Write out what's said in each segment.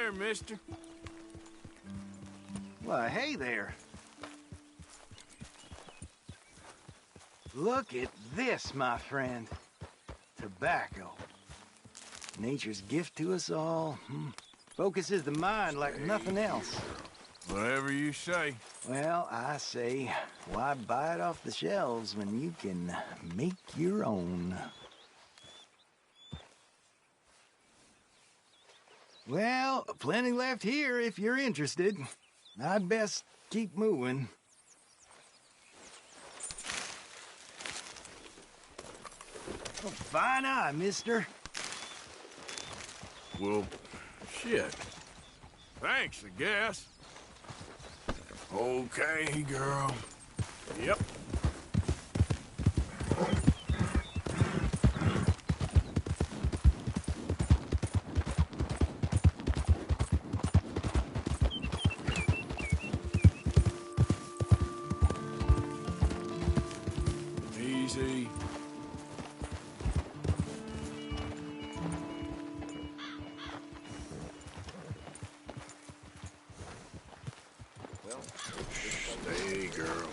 there, mister. Why, hey there. Look at this, my friend. Tobacco. Nature's gift to us all. Focuses the mind like nothing else. Whatever you say. Well, I say, why buy it off the shelves when you can make your own? Well, plenty left here if you're interested. I'd best keep moving. Oh, fine eye, mister. Well, shit. Thanks, I guess. Okay, girl. Yep. Easy. Stay, girl.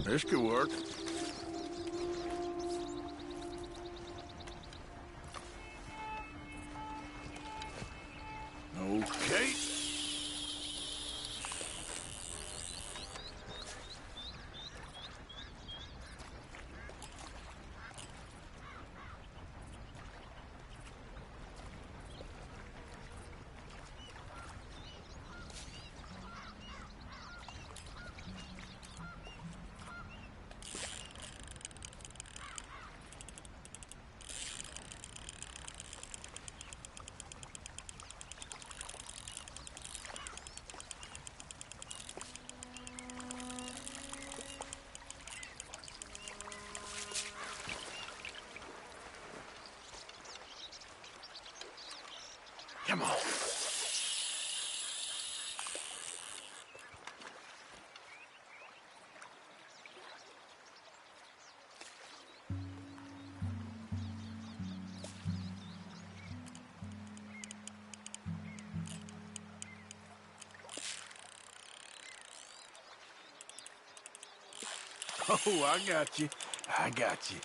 This could work. Okay. Come on. Oh, I got you. I got you.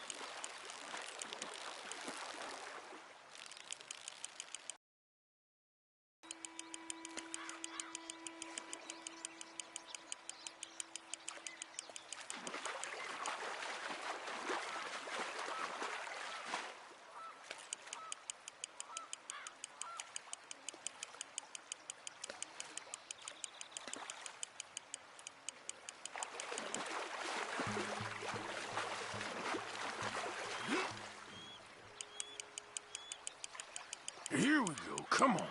Here we go. Come on.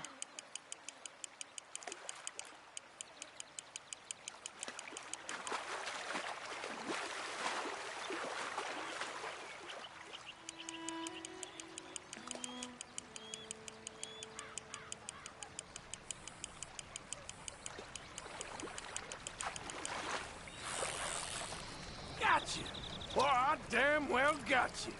Got you. Well, I damn well got you.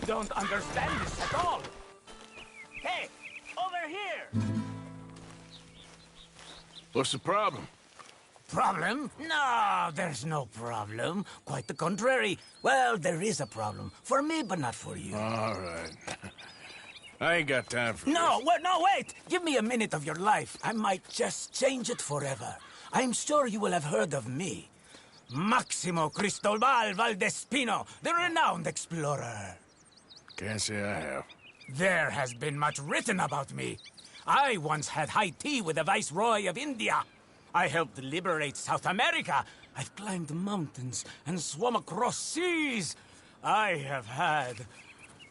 don't understand this at all. Hey, over here! What's the problem? Problem? No, there's no problem. Quite the contrary. Well, there is a problem. For me, but not for you. All right. I ain't got time for No, this. no, wait! Give me a minute of your life. I might just change it forever. I'm sure you will have heard of me. Maximo Cristobal Valdespino, the renowned explorer. Can't say I have. There has been much written about me. I once had high tea with the Viceroy of India. I helped liberate South America. I've climbed mountains and swum across seas. I have had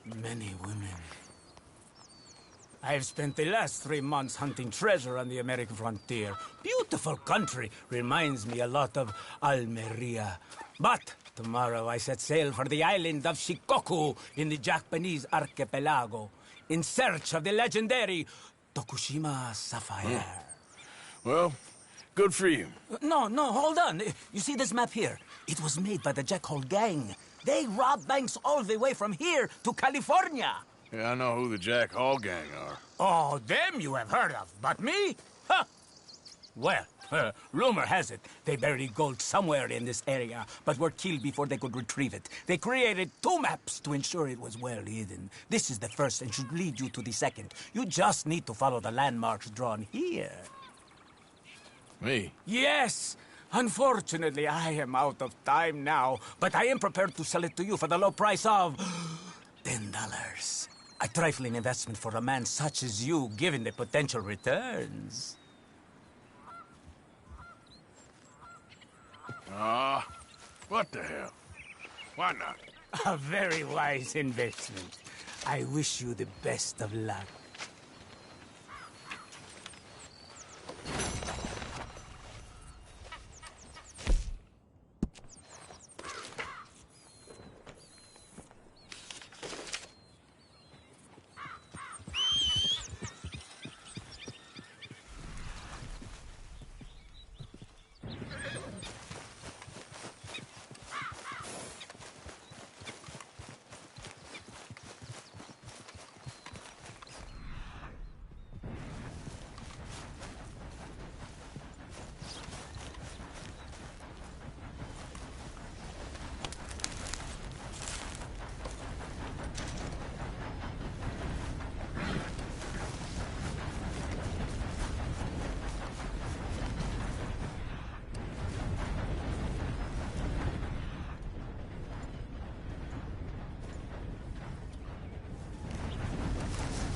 many women. I've spent the last 3 months hunting treasure on the American frontier. Beautiful country. Reminds me a lot of Almeria. But tomorrow I set sail for the island of Shikoku in the Japanese archipelago in search of the legendary Tokushima sapphire. Well, good for you. No, hold on. You see this map here? It was made by the Jackal gang. They rob banks all the way from here to California. Yeah, I know who the Jack Hall gang are. Oh, them you have heard of, but me? Huh. Well, rumor has it they buried gold somewhere in this area, but were killed before they could retrieve it. They created 2 maps to ensure it was well hidden. This is the first and should lead you to the second. You just need to follow the landmarks drawn here. Me? Yes! Unfortunately, I am out of time now, but I am prepared to sell it to you for the low price of $10. A trifling investment for a man such as you, given the potential returns. What the hell? Why not? A very wise investment. I wish you the best of luck.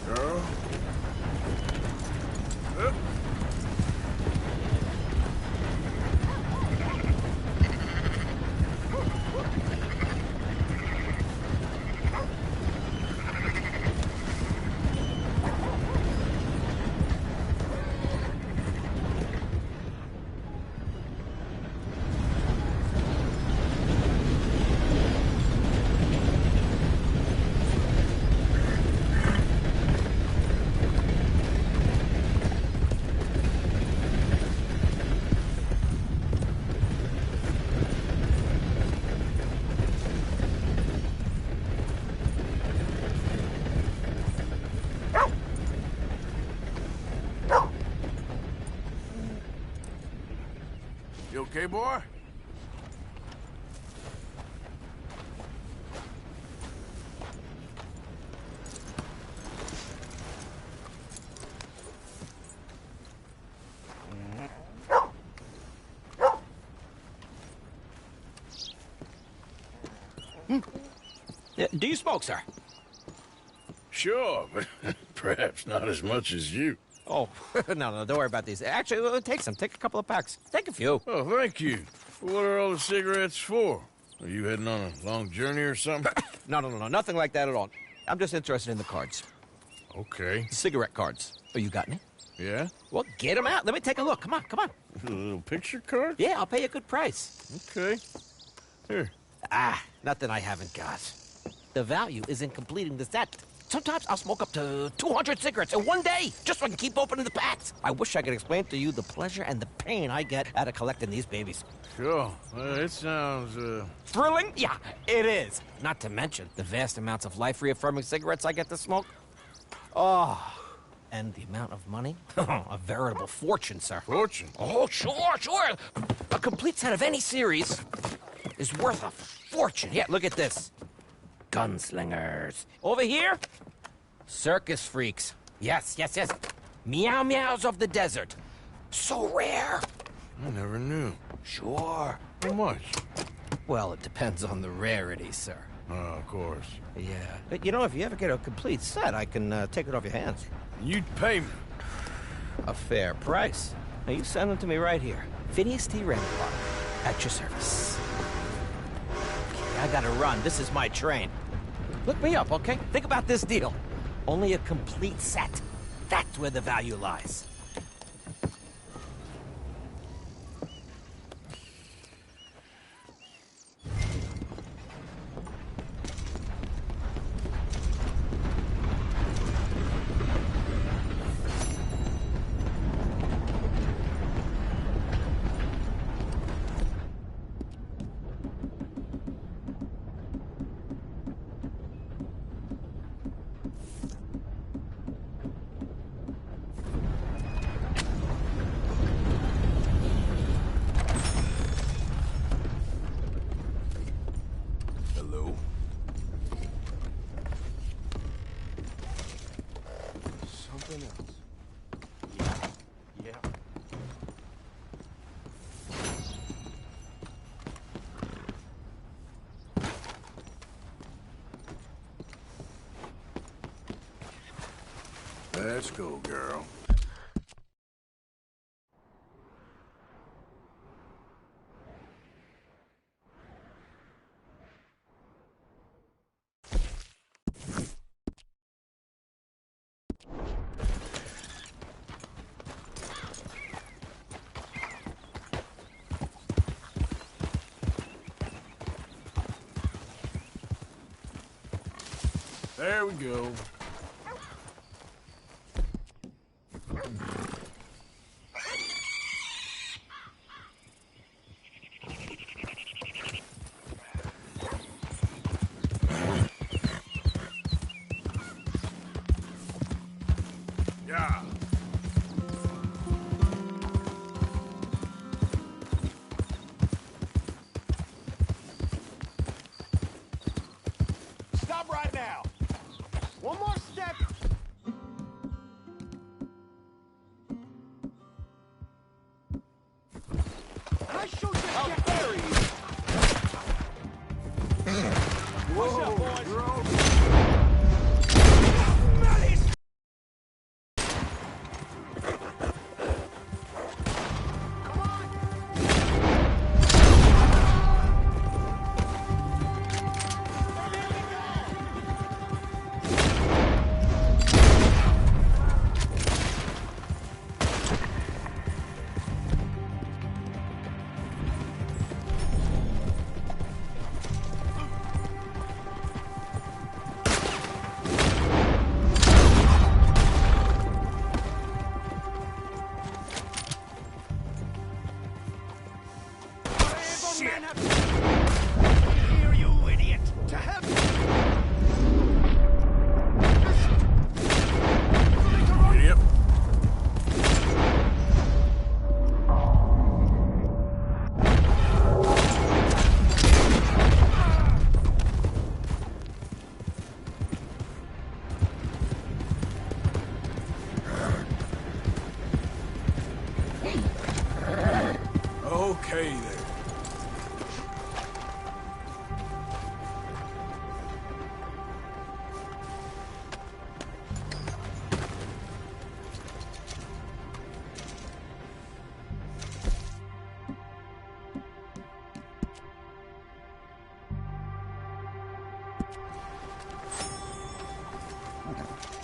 Girl? You okay, boy? Do you smoke, sir? Sure, but perhaps not as much as you. Oh, no, don't worry about these. Actually, take some. Take a couple of packs. Take a few. Oh, thank you. What are all the cigarettes for? Are you heading on a long journey or something? No, nothing like that at all. I'm just interested in the cards. Okay. The cigarette cards. Oh, you got me? Yeah? Well, get them out. Let me take a look. Come on. A little picture card? Yeah, I'll pay you a good price. Okay. Here. Nothing I haven't got. The value is in completing the set. Sometimes I'll smoke up to 200 cigarettes in one day, just so I can keep opening the packs. I wish I could explain to you the pleasure and the pain I get out of collecting these babies. Sure. It sounds, Thrilling? Yeah, it is. Not to mention the vast amounts of life-reaffirming cigarettes I get to smoke. Oh, and the amount of money? A veritable fortune, sir. Fortune? Oh, sure. A complete set of any series is worth a fortune. Yeah, look at this. Gunslingers. Over here, circus freaks. Yes. Meow meows of the desert. So rare. I never knew. Sure. How much? Well, it depends on the rarity, sir. Oh, of course. Yeah. But, you know, if you ever get a complete set, I can take it off your hands. You'd pay me. A fair price. Now, you send them to me right here. Phineas T. Ramblot, at your service. Okay, I gotta run. This is my train. Look me up, okay? Think about this deal. Only a complete set. That's where the value lies. Hello. Something else. Yeah. Let's go, girl. There we go. Yeah. Stop right now. One more step. I shoot you. How dare you? Push up, boys. Here, you idiot! To heaven! Yep. Okay then.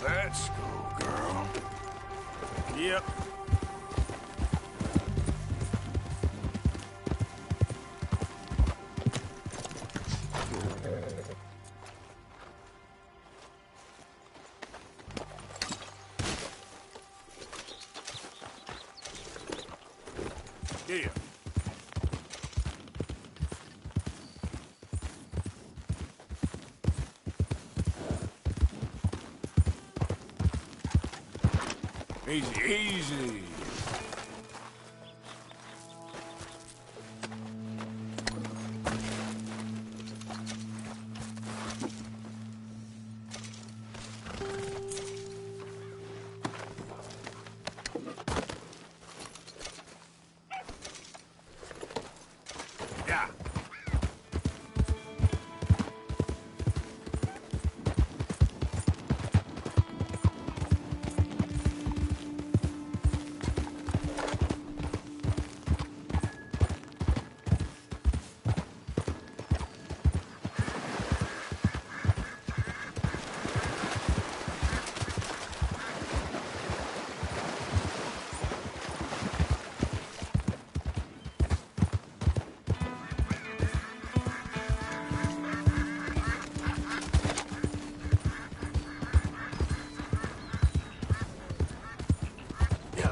Let's go, girl. Yep. Yeah. Easy, easy. Yeah.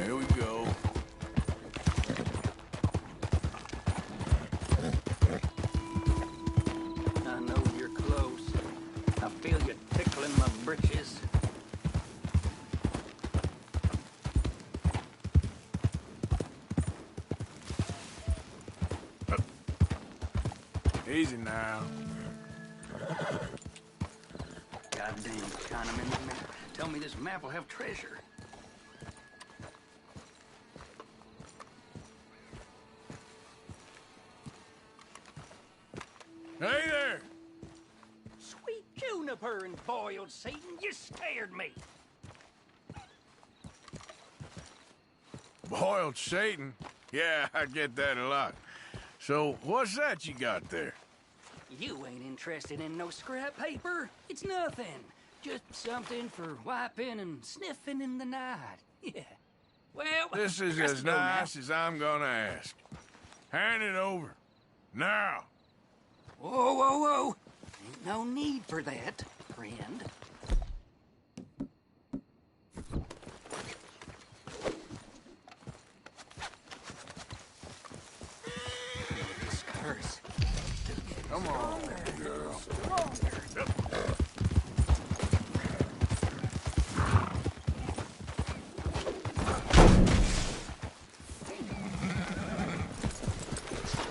Here we go. I know you're close. I feel you tickling my britches. Easy now. Goddamn Chinaman in there. Tell me this map will have treasure. Hey there! Sweet juniper and boiled Satan, you scared me. Boiled Satan? Yeah, I get that a lot. So, what's that you got there? You ain't interested in no scrap paper. It's nothing. Just something for wiping and sniffing in the night. Yeah. Well, This is let's as go now. nice as I'm gonna ask. Hand it over. Now. Whoa, whoa, whoa. Ain't no need for that, friend. This curse. Come on, girl. Yep.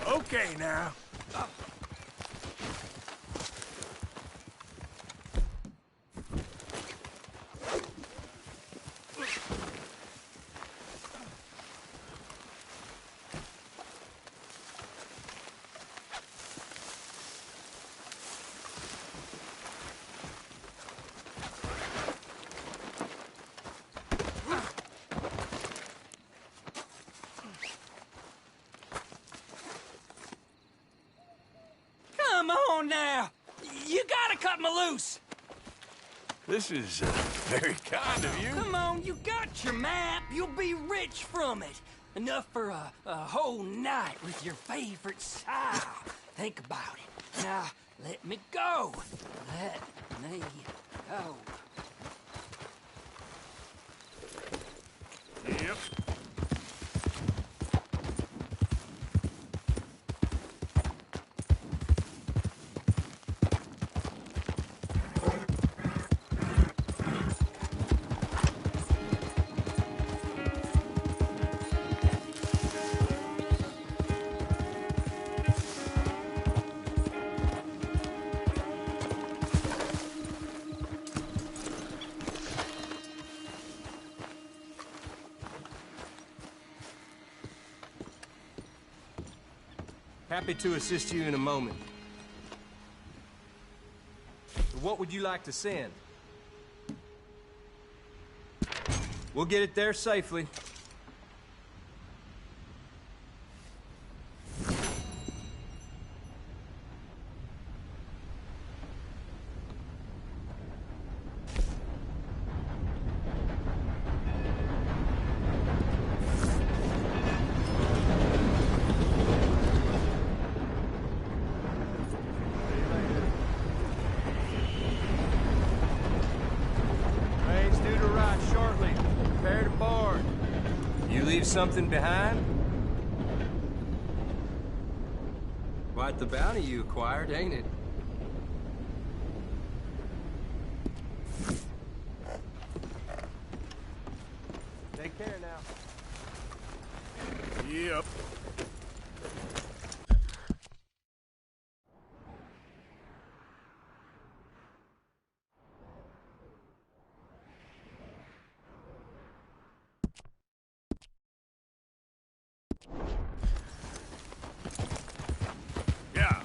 Okay now. Come on now. You gotta cut me loose. This is very kind of you. Come on, you got your map. You'll be rich from it. Enough for a whole night with your favorite style. Think about it. Now, let me go. Let me go. Yep. Happy to assist you in a moment. What would you like to send? We'll get it there safely. something behind? Quite the bounty you acquired, ain't it? Take care now. Yep. Yeah.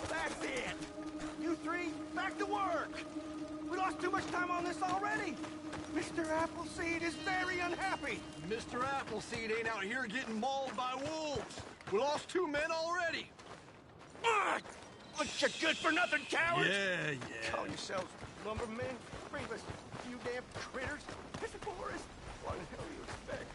That's it! You three, back to work! We lost too much time on this already! Mr. Appleseed is very unhappy! Mr. Appleseed ain't out here getting mauled by wolves. We lost 2 men already. Ugh! Bunch of good-for-nothing cowards! Yeah. Call yourselves lumbermen? Brainless, you damn critters! It's a forest! What the hell do you expect?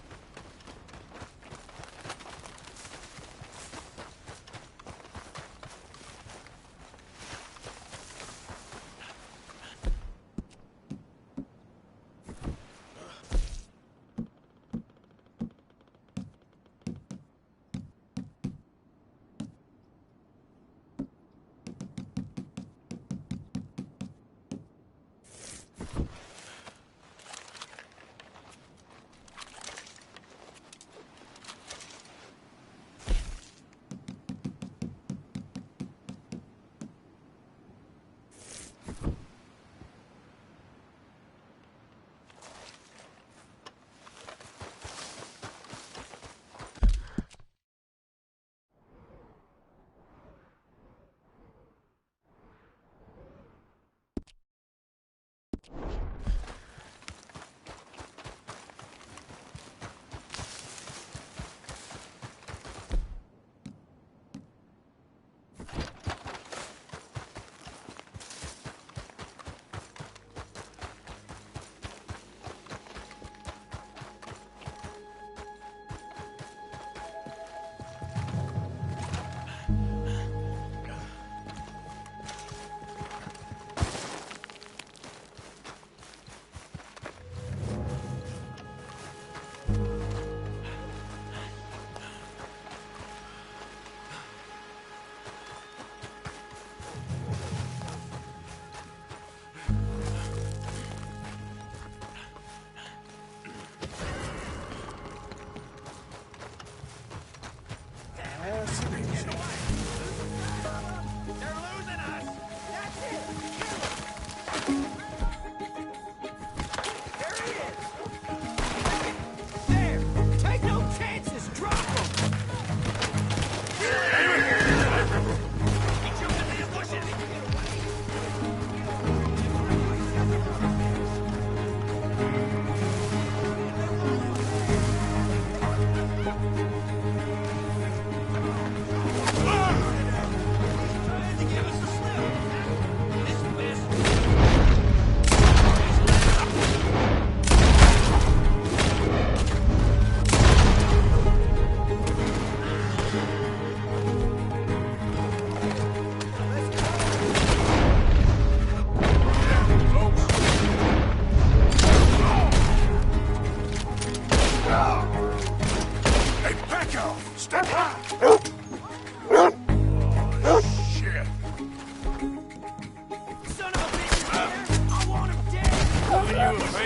You a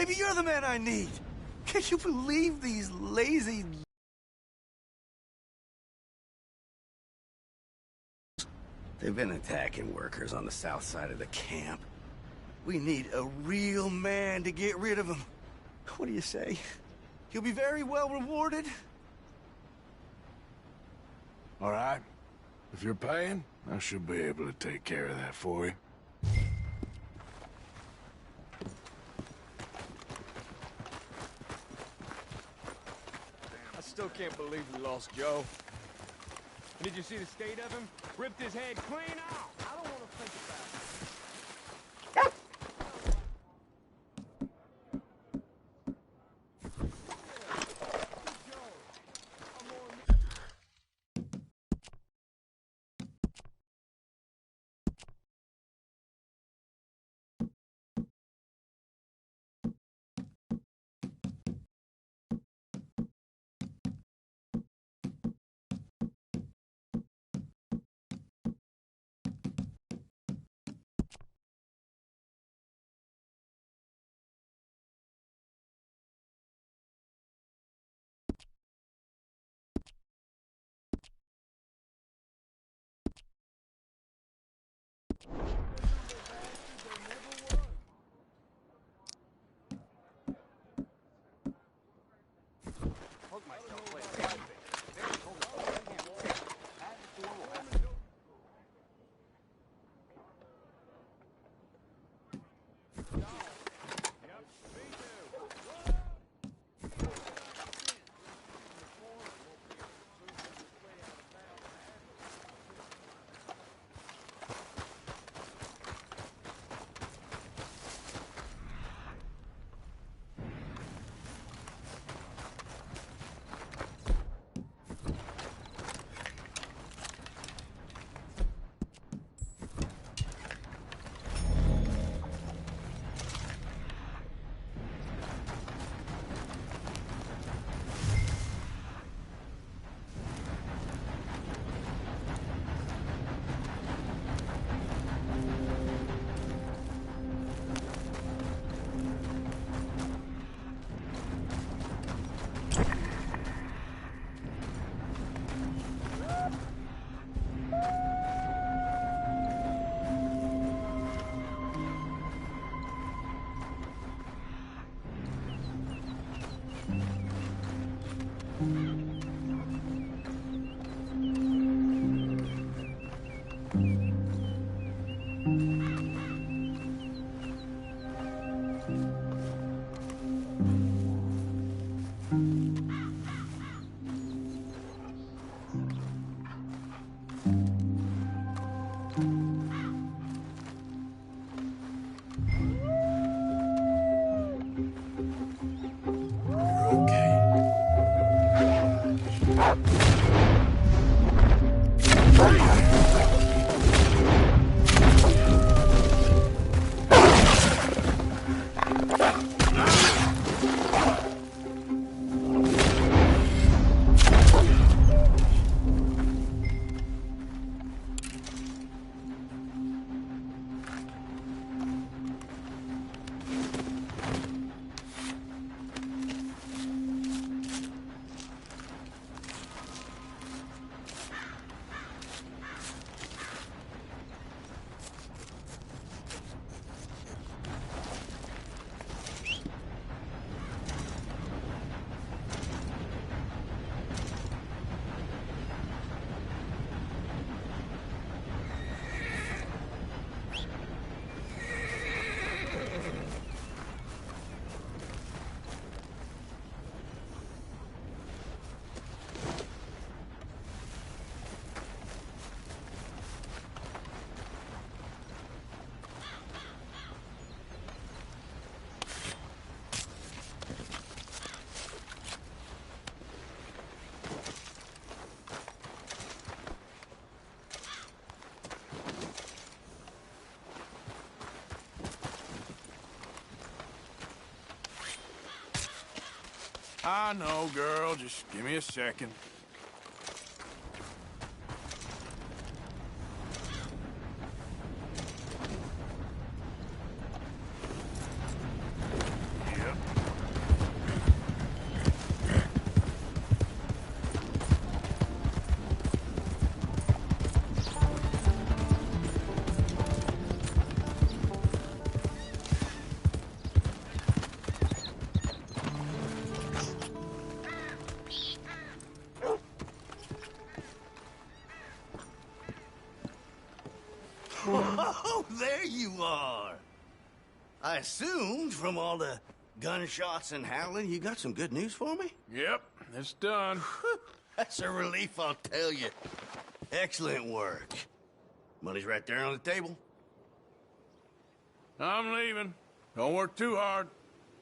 Maybe you're the man I need. Can you believe these lazy... They've been attacking workers on the south side of the camp. We need a real man to get rid of them. What do you say? He'll be very well rewarded. All right. If you're paying, I should be able to take care of that for you. I still can't believe we lost Joe. Did you see the state of him? Ripped his head clean out. I don't want to think about it. I know, girl. Just give me a second. Yep. Oh, there you are. I assumed from all the gunshots and howling, you got some good news for me? Yep, it's done. That's a relief, I'll tell you. Excellent work. Money's right there on the table. I'm leaving. Don't work too hard.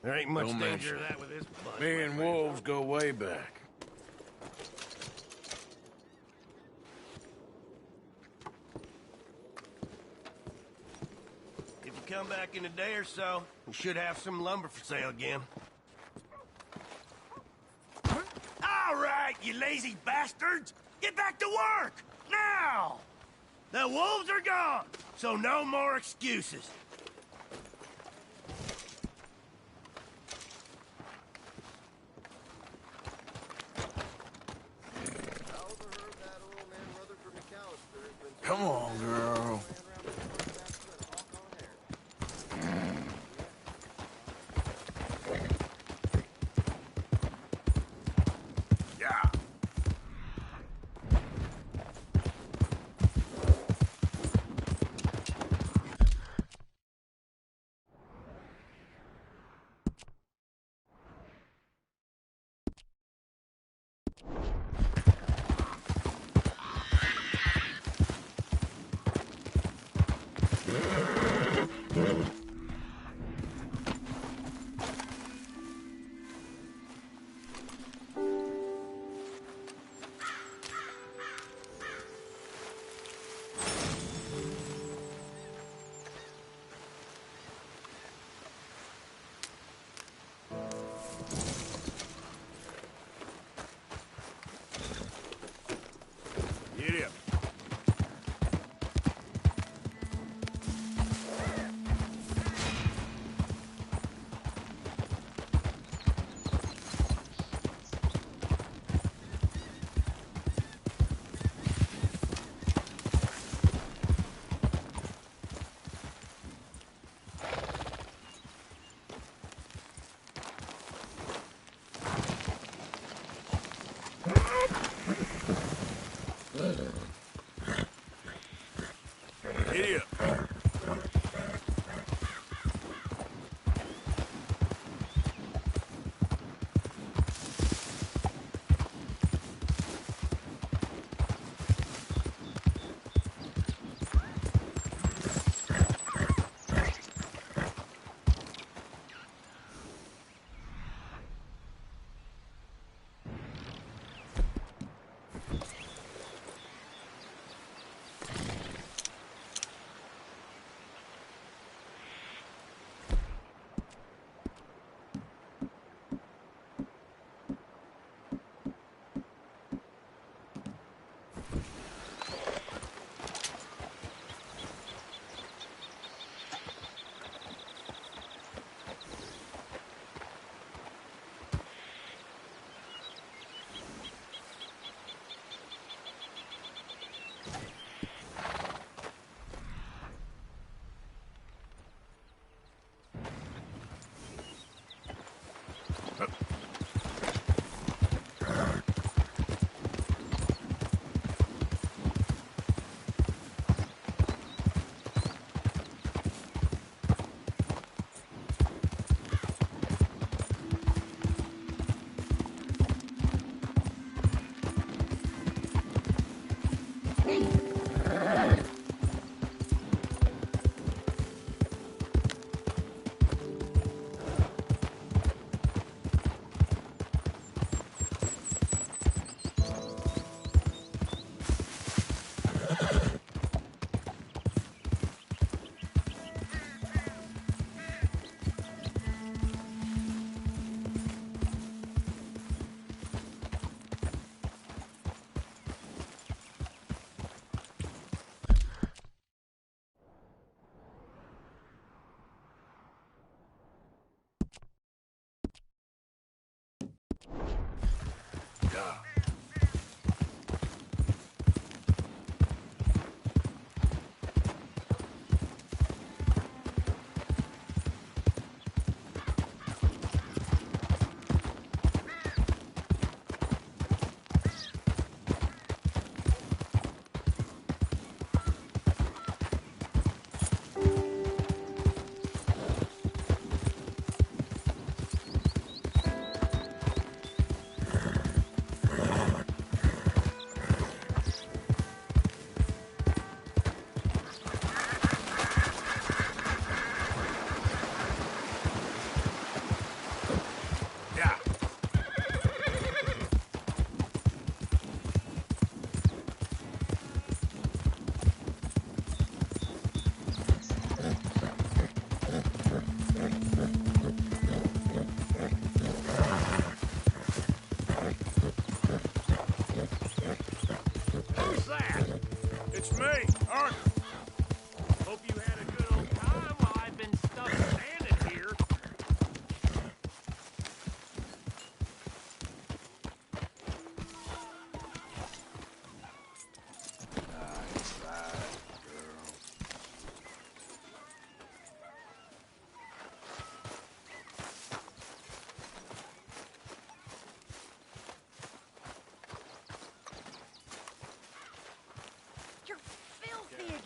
There ain't much Don't danger mention of that with this bunch. Me and wolves go way back. If you come back in a day or so, we should have some lumber for sale again. All right, you lazy bastards! Get back to work! Now! The wolves are gone, so no more excuses. Come on, girl. Yeah. Giddy up. Giddy up.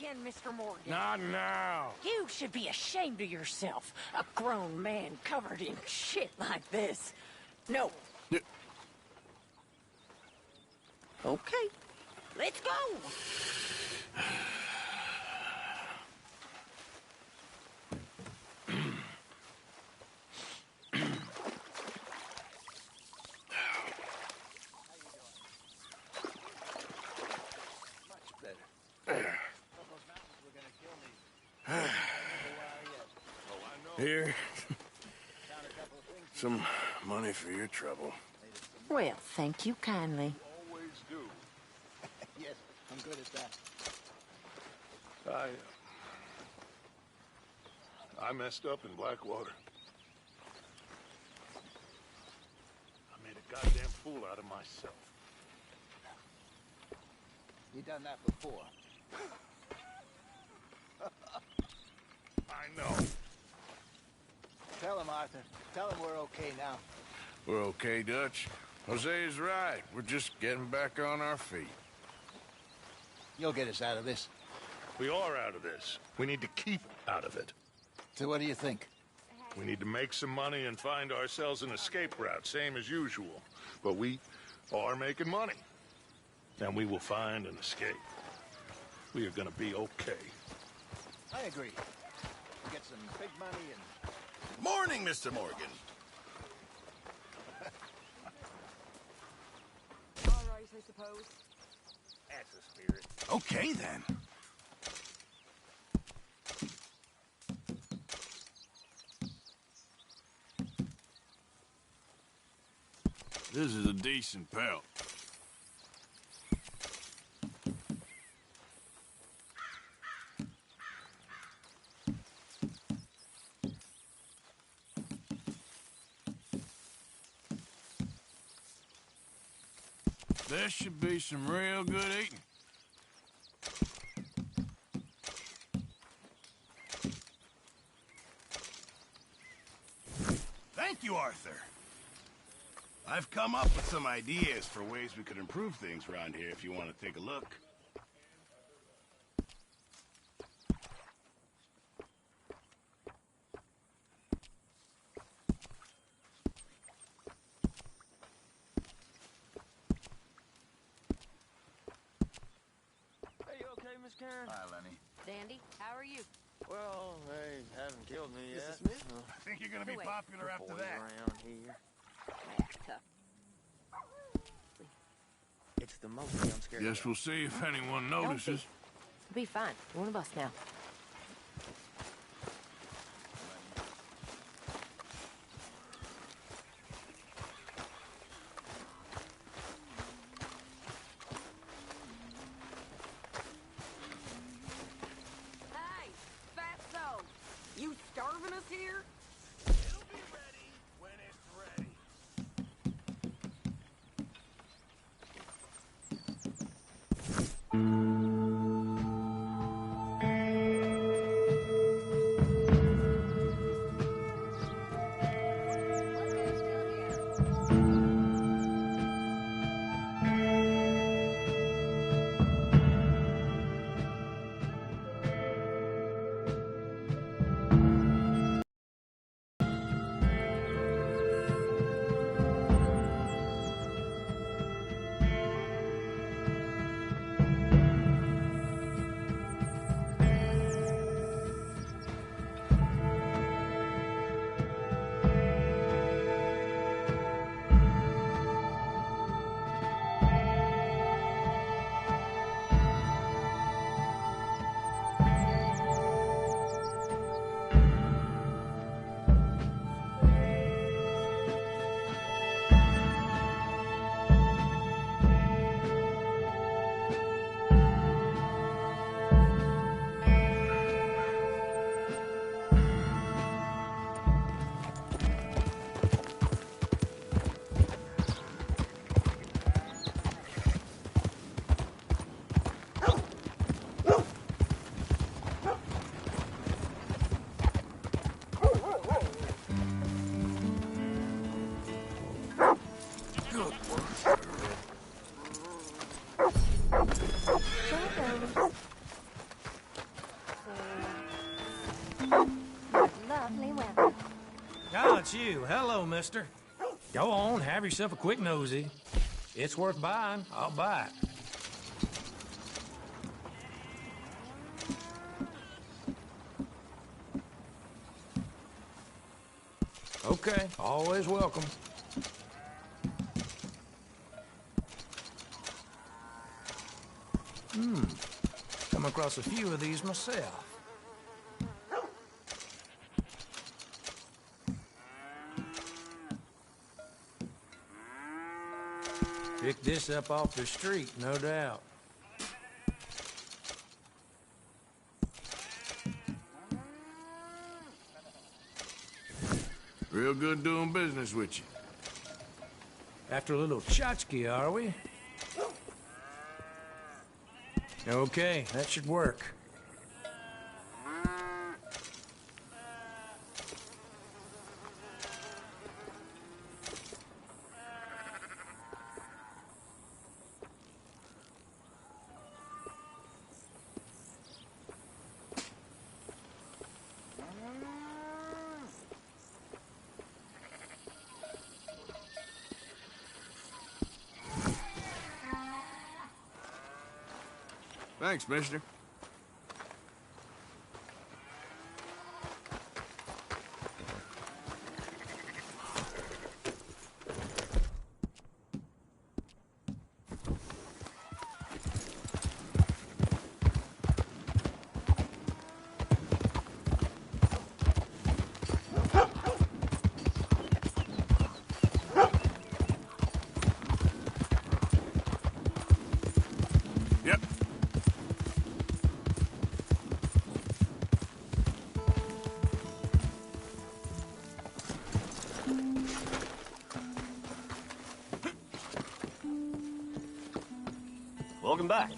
again, Mr. Morgan. Not now. You should be ashamed of yourself. A grown man covered in shit like this. No. Y- Okay. Let's go. Here. Some money for your trouble. Well, thank you kindly. Always do. Yes, I'm good at that. I messed up in Blackwater. I made a goddamn fool out of myself. You done that before. I know. Tell him, Arthur. Tell him we're okay now. We're okay, Dutch. Jose's right. We're just getting back on our feet. You'll get us out of this. We are out of this. We need to keep out of it. So what do you think? We need to make some money and find ourselves an escape route, same as usual. But we are making money. And we will find an escape. We are gonna be okay. I agree. We get some big money and... Morning, Mr. Morgan. All right, I suppose. That's the spirit. Okay, then. This is a decent pelt. This should be some real good eating. Thank you, Arthur. I've come up with some ideas for ways we could improve things around here if you want to take a look. Hey, you okay, Miss Karen? Hi, Lenny. Dandy, how are you? Well, they haven't killed me yet. Mrs. Smith? I think you're gonna be Wait. popular after Boys that. around here. Tough. It's the most I'm scared Guess we'll see if anyone notices. Be fine. One of us now. Hey, fatso! You starving us here? It'll be ready when it's ready. it's you. Hello, mister. Go on, have yourself a quick nosy. It's worth buying. I'll buy it. Okay, always welcome. Come across a few of these myself. Picked this up off the street, no doubt. Real good doing business with you. After a little tchotchke, are we? Okay, that should work. Thanks, mister. Yep. Welcome back.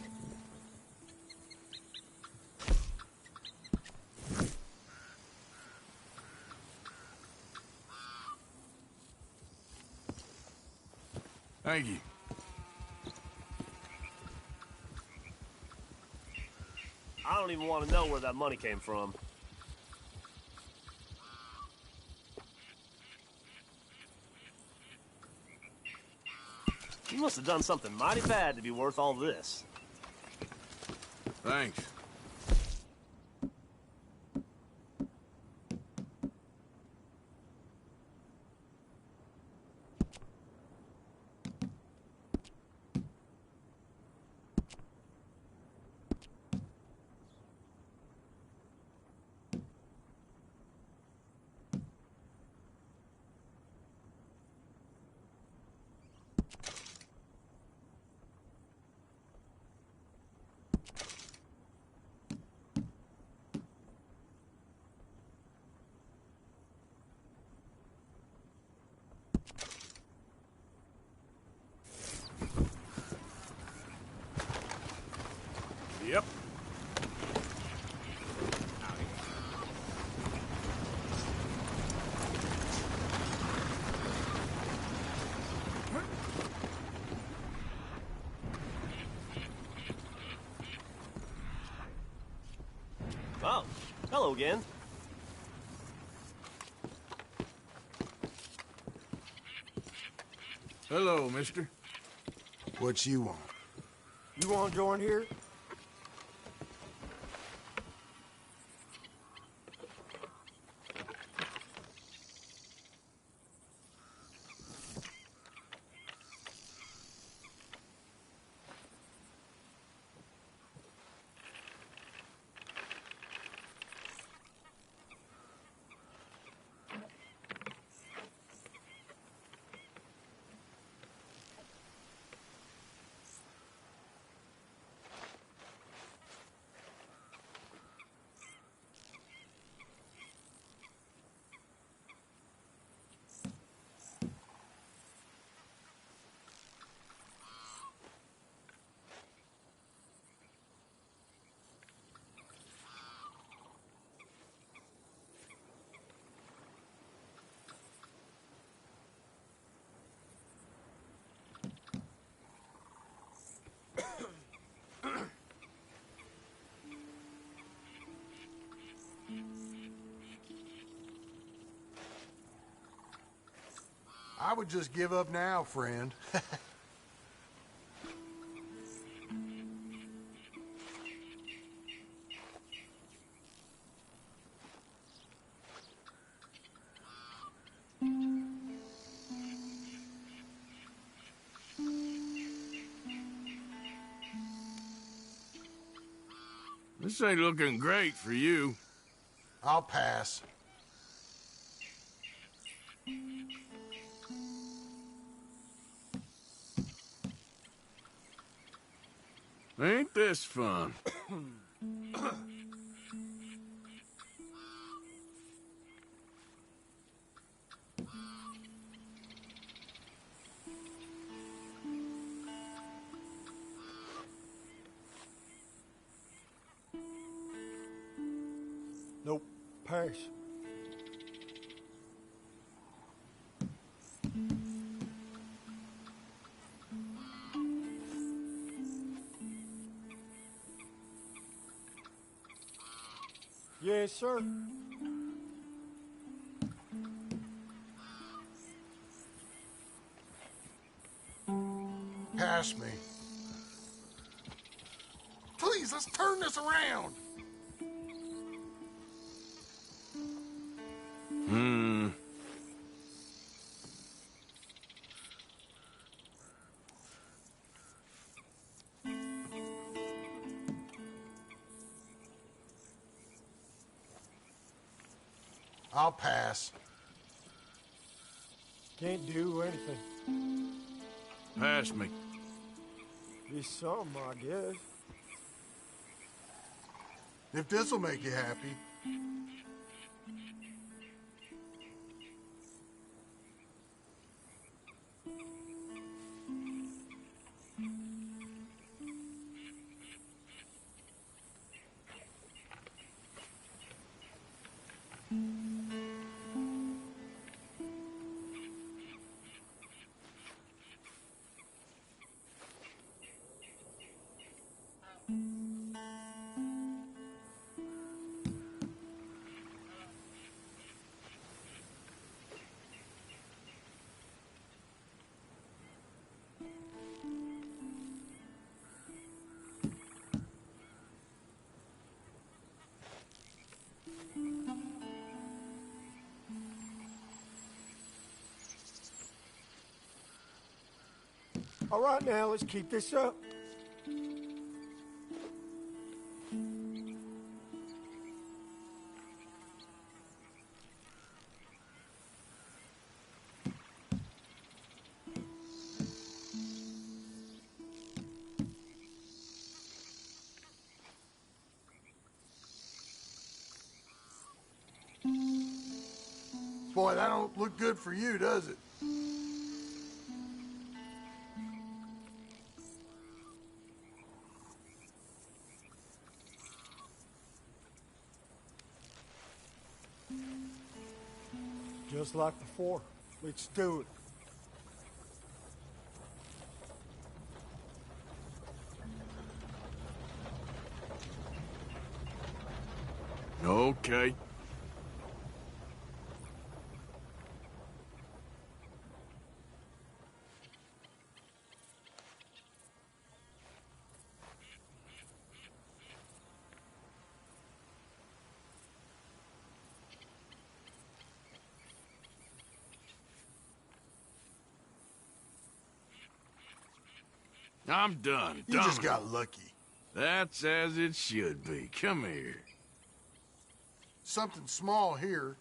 Thank you. I don't even want to know where that money came from. You must have done something mighty bad to be worth all this. Thanks. Yep. Oh, hello again. Hello, mister. What you want? You want to join here? I would just give up now, friend. This ain't looking great for you. I'll pass. Ain't this fun? Nope. Pass. Yes, sir. Pass me. Please, let's turn this around. I'll pass. Can't do anything. Pass me. Be some, I guess. If this'll make you happy. All right, now, let's keep this up. Boy, that don't look good for you, does it? Just like before. Let's do it. Okay. I'm done. You just got lucky. That's as it should be. Come here. Something small here.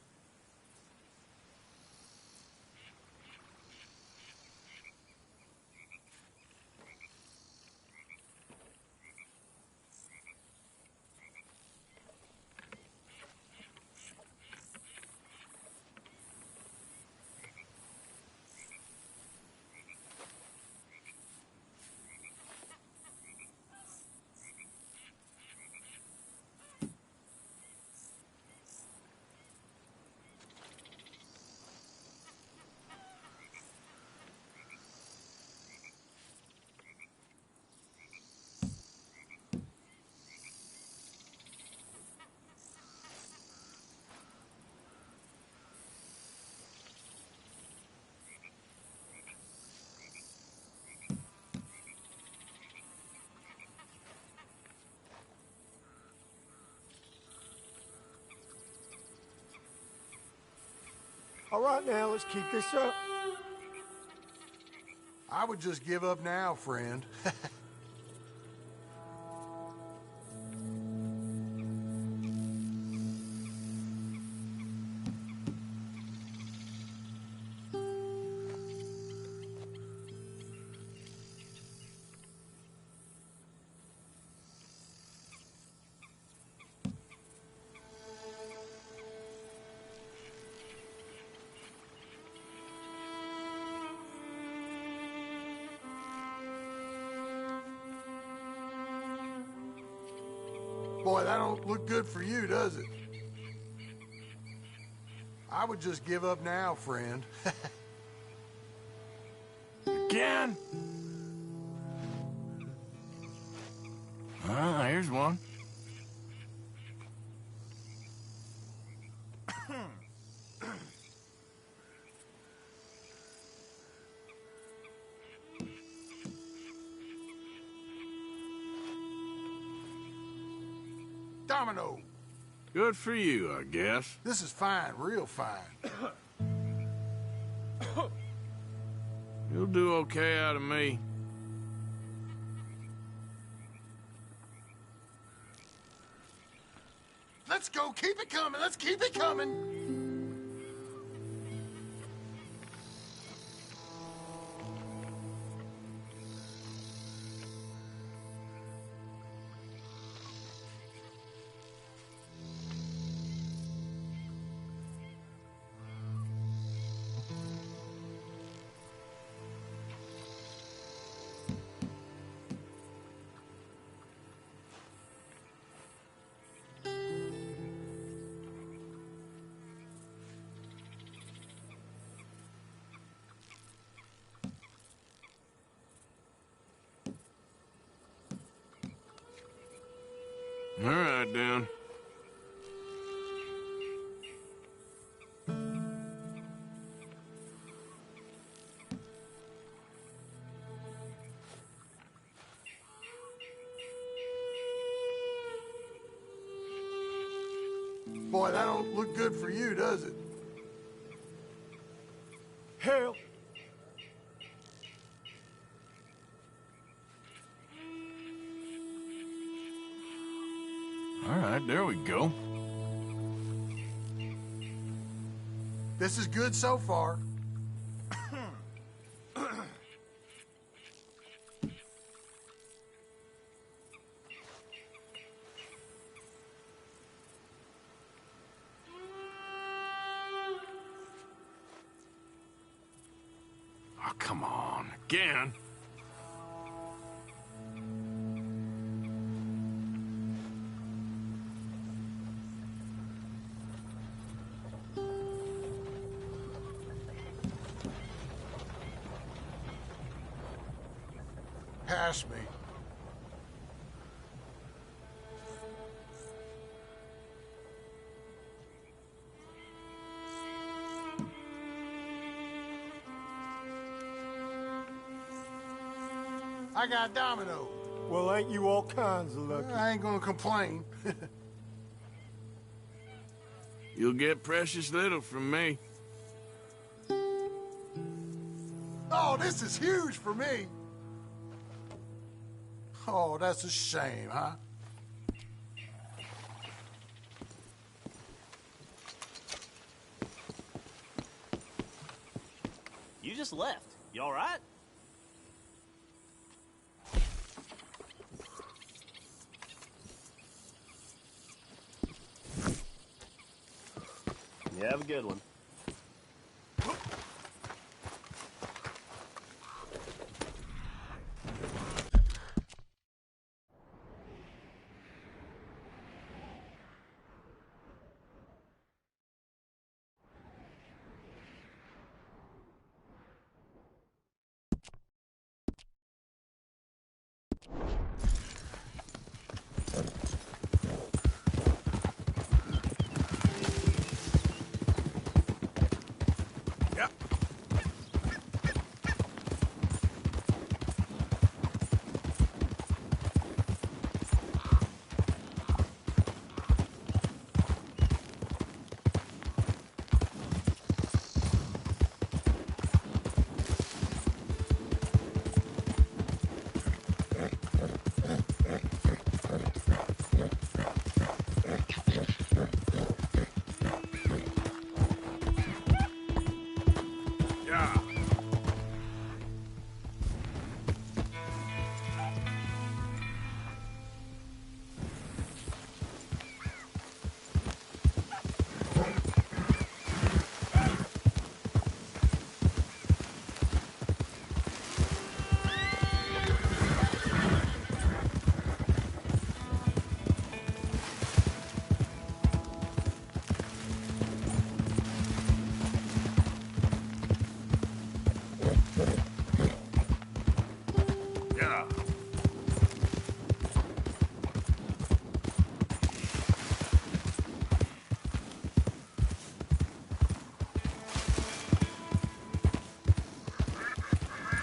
All right, now, let's keep this up. I would just give up now, friend. Boy, that don't look good for you, does it? I would just give up now, friend. Again? Ah, here's one. Domino. Good for you, I guess. This is fine, real fine. You'll do okay out of me. Let's go. Keep it coming. Let's keep it coming. All right, Dan. Boy, that don't look good for you, does it? Hell. All right, there we go. This is good so far. Oh, come on. Again? Pass me. I got Domino. Well, ain't you all kinds of lucky? I ain't gonna complain. You'll get precious little from me. Oh, this is huge for me. Oh, that's a shame, huh? You just left. You all right? You have a good one.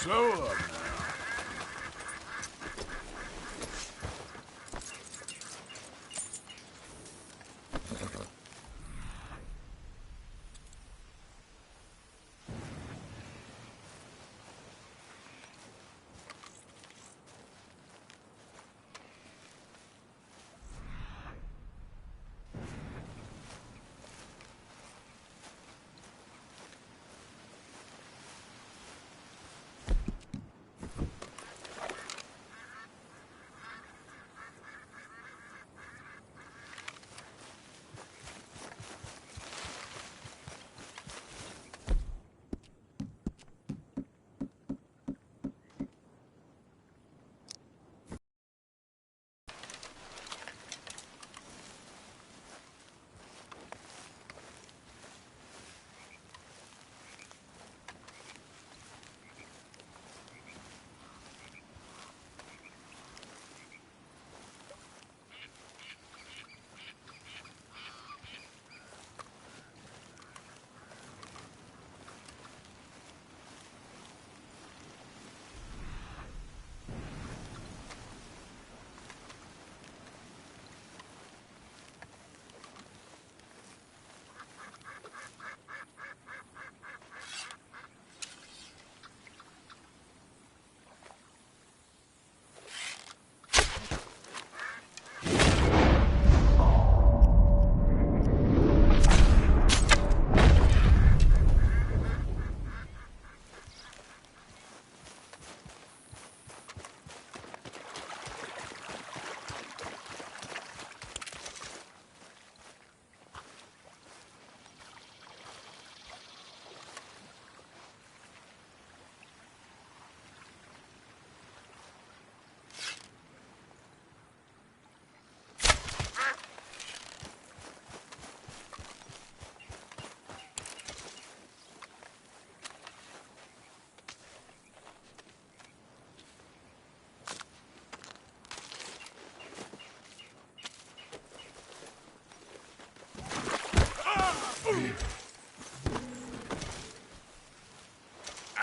Slow up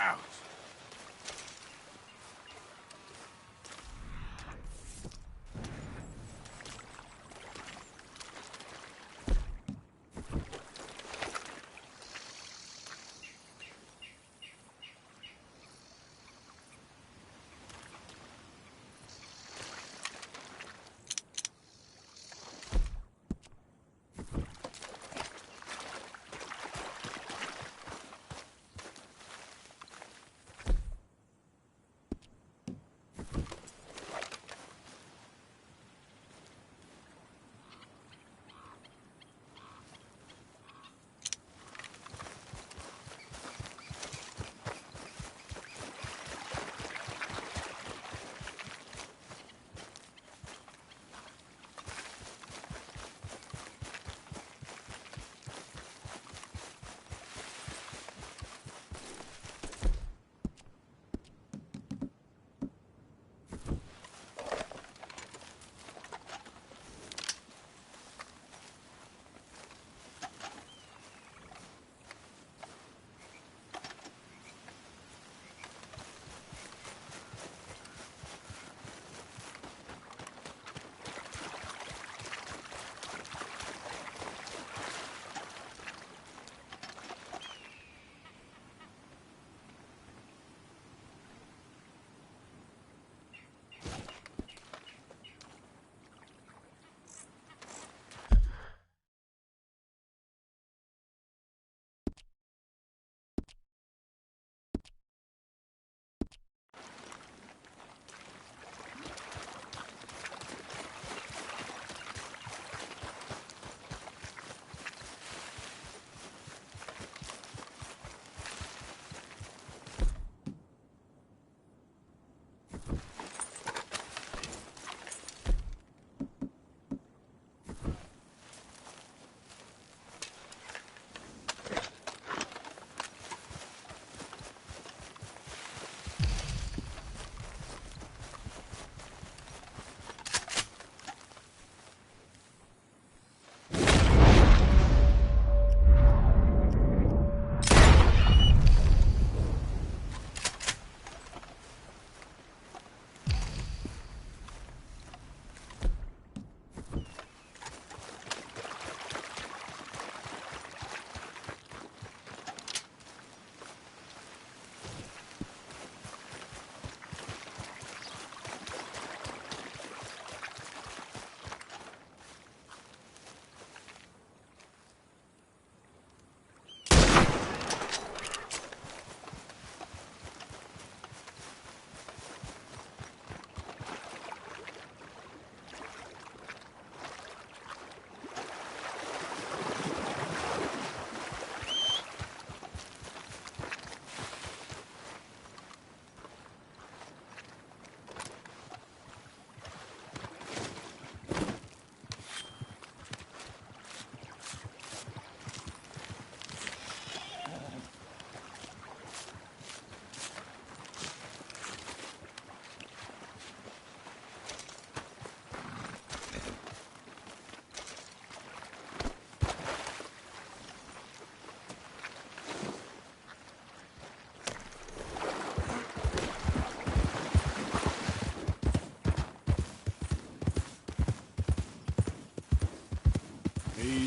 now.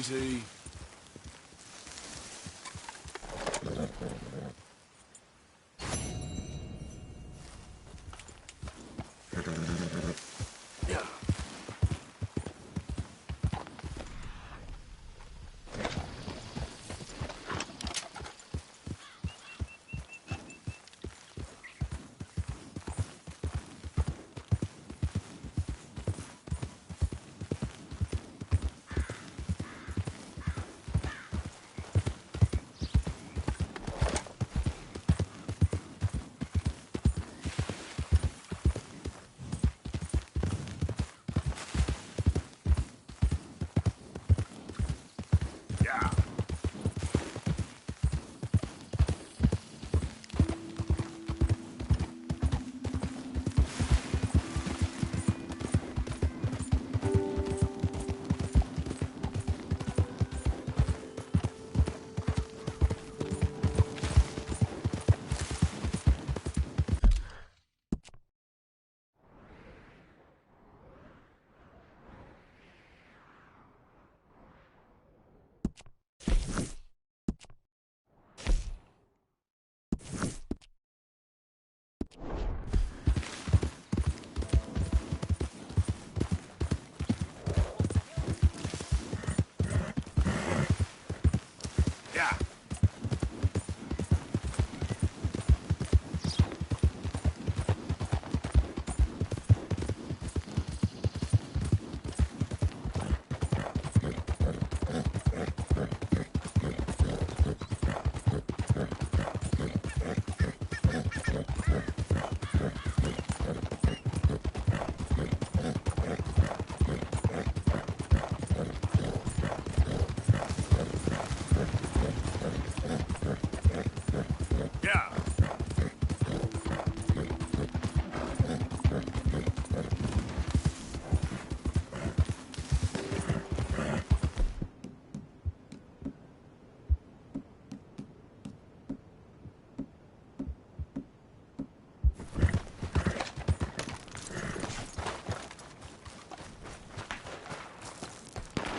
Easy.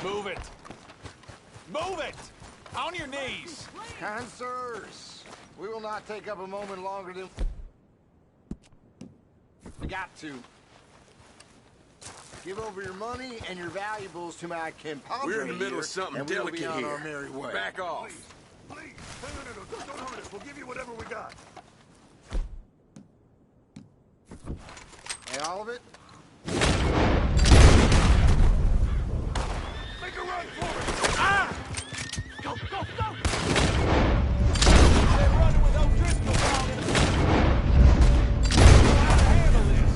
Move it! Move it! On your knees! Kind sirs, we will not take up a moment longer than we got to. Give over your money and your valuables to my compadre. We're in the middle of something and we'll delicate be on here. our merry way. Back off. Please, no, don't hurt us. We'll give you whatever we got. Hey, all of it? Make a run for it! Ah! Go, go, go! They're running with O'Driscoll down in the... How to handle this?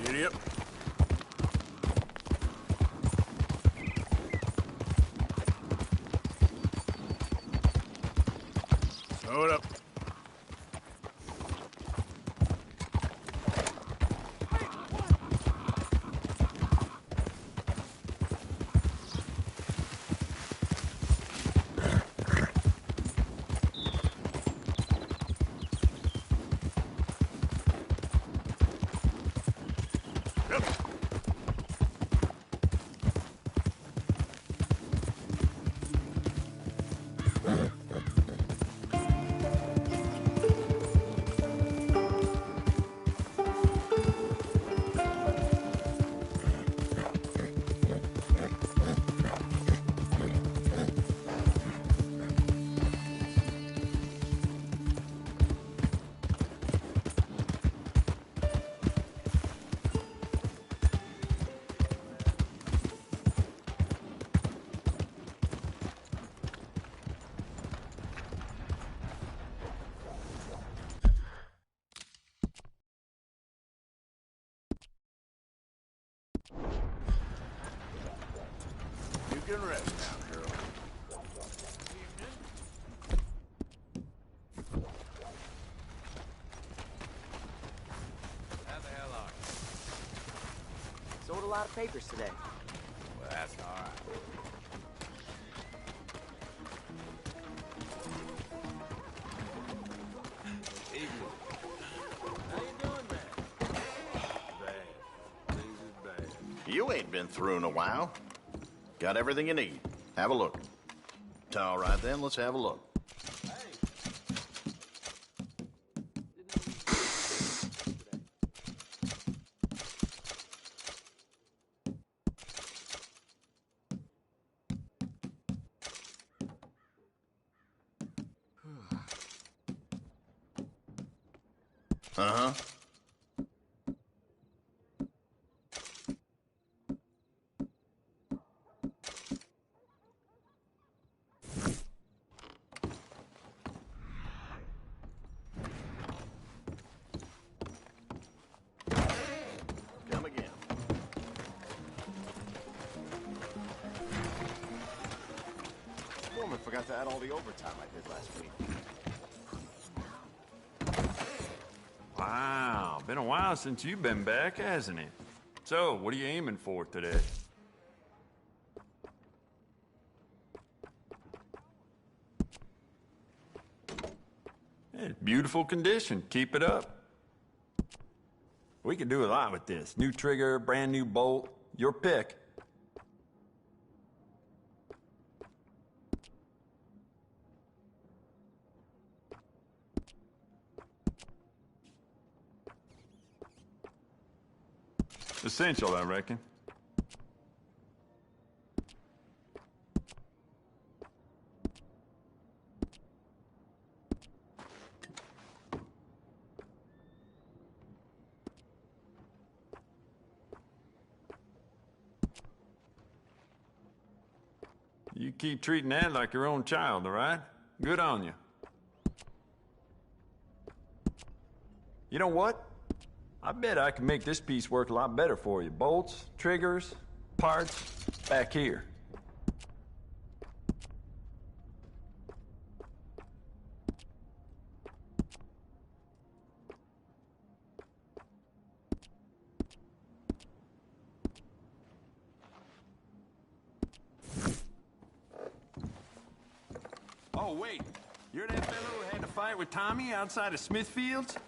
Giddy up. Slow it up. You can rest now, girl. How the hell are you? Sold a lot of papers today. Well, that's all right. Evening. How you doing, man? Bad. Things is bad. You ain't been through in a while. Got everything you need. Have a look. All right, then, let's have a look. Uh-huh. Come again. Foreman forgot to add all the overtime I did last week. Wow, been a while since you've been back, hasn't it? So, what are you aiming for today? Hey, beautiful condition. Keep it up. We can do a lot with this. New trigger, brand new bolt, your pick. Essential, I reckon. You keep treating that like your own child, all right? Good on you. You know what? I bet I can make this piece work a lot better for you. Bolts, triggers, parts, back here. Oh, wait. You're that fellow who had to fight with Tommy outside of Smithfield's?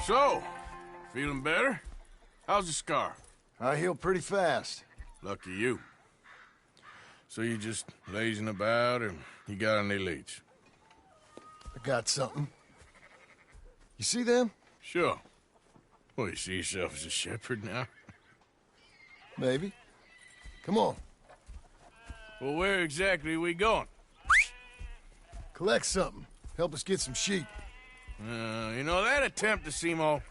So, feeling better? How's the scar? I heal pretty fast. Lucky you. So you just lazing about and You got any leads? I got something. You see them? Sure. Well, you see yourself as a shepherd now? Maybe. Come on. Well, where exactly are we going? Collect something. Help us get some sheep. You know, that attempt to seem all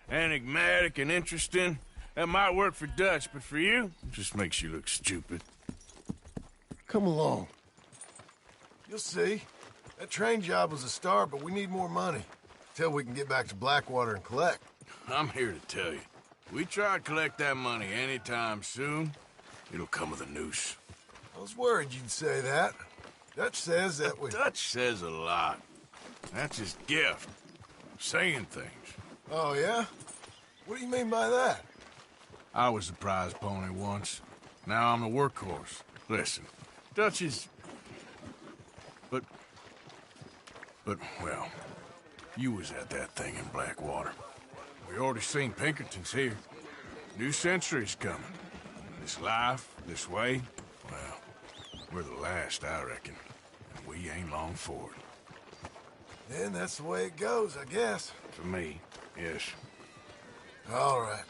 enigmatic and interesting, that might work for Dutch, but for you, it just makes you look stupid. Come along. You'll see. That train job was a start, but we need more money. Till we can get back to Blackwater and collect. I'm here to tell you. We try to collect that money anytime soon, it'll come with a noose. I was worried you'd say that. Dutch says that we... Dutch says a lot. That's his gift. Saying things. Oh, yeah? What do you mean by that? I was the prize pony once. Now I'm the workhorse. Listen, Dutch is... But, well, you was at that thing in Blackwater. We already seen Pinkertons here. New century's coming. This life, this way, well, we're the last, I reckon. And we ain't long for it. Then that's the way it goes, I guess. For me, yes. All right.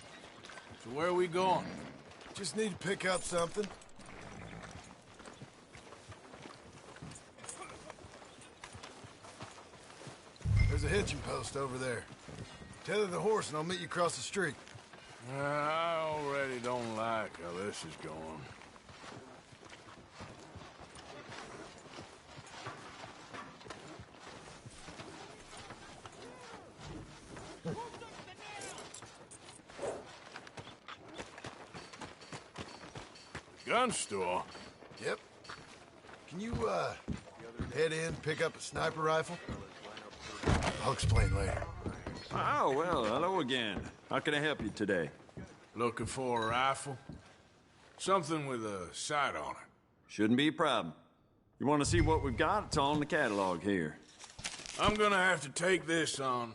So where are we going? Just need to pick up something. There's a hitching post over there. Tether the horse and I'll meet you across the street. I already don't like how this is going. Gun store? Yep. Can you, head in, pick up a sniper rifle? I'll explain later. Oh, well, hello again. How can I help you today? Looking for a rifle? Something with a sight on it. Shouldn't be a problem. You want to see what we've got? It's all in the catalog here. I'm gonna have to take this on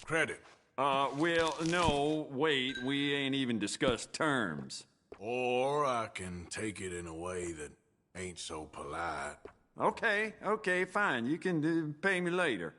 credit. Well, no, wait. We ain't even discussed terms. Or I can take it in a way that ain't so polite. Okay, fine. You can pay me later.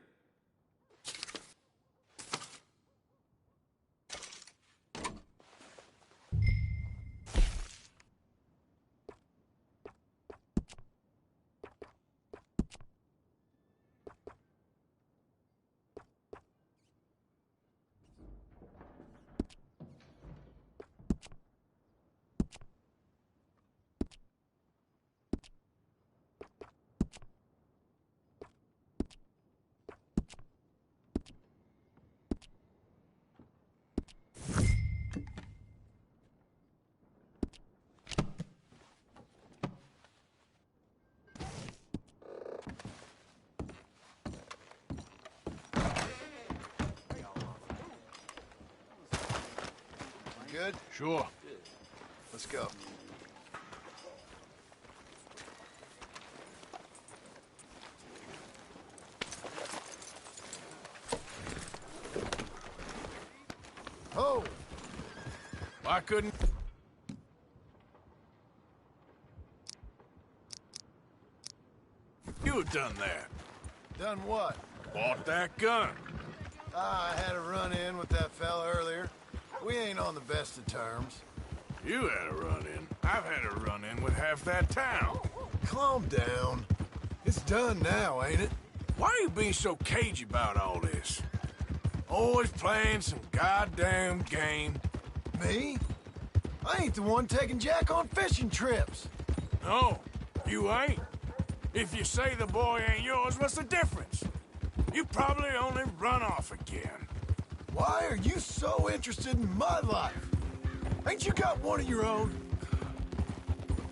Good? Sure. Let's go. Oh! Why couldn't... You have done that. Done what? Bought that gun. I had a run-in with that fella earlier. We ain't on the best of terms. You had a run-in. I've had a run-in with half that town. Calm down. It's done now, ain't it? Why are you being so cagey about all this? Always playing some goddamn game. Me? I ain't the one taking Jack on fishing trips. No, you ain't. If you say the boy ain't yours, what's the difference? You probably only run off again. Why are you so interested in my life? Ain't you got one of your own?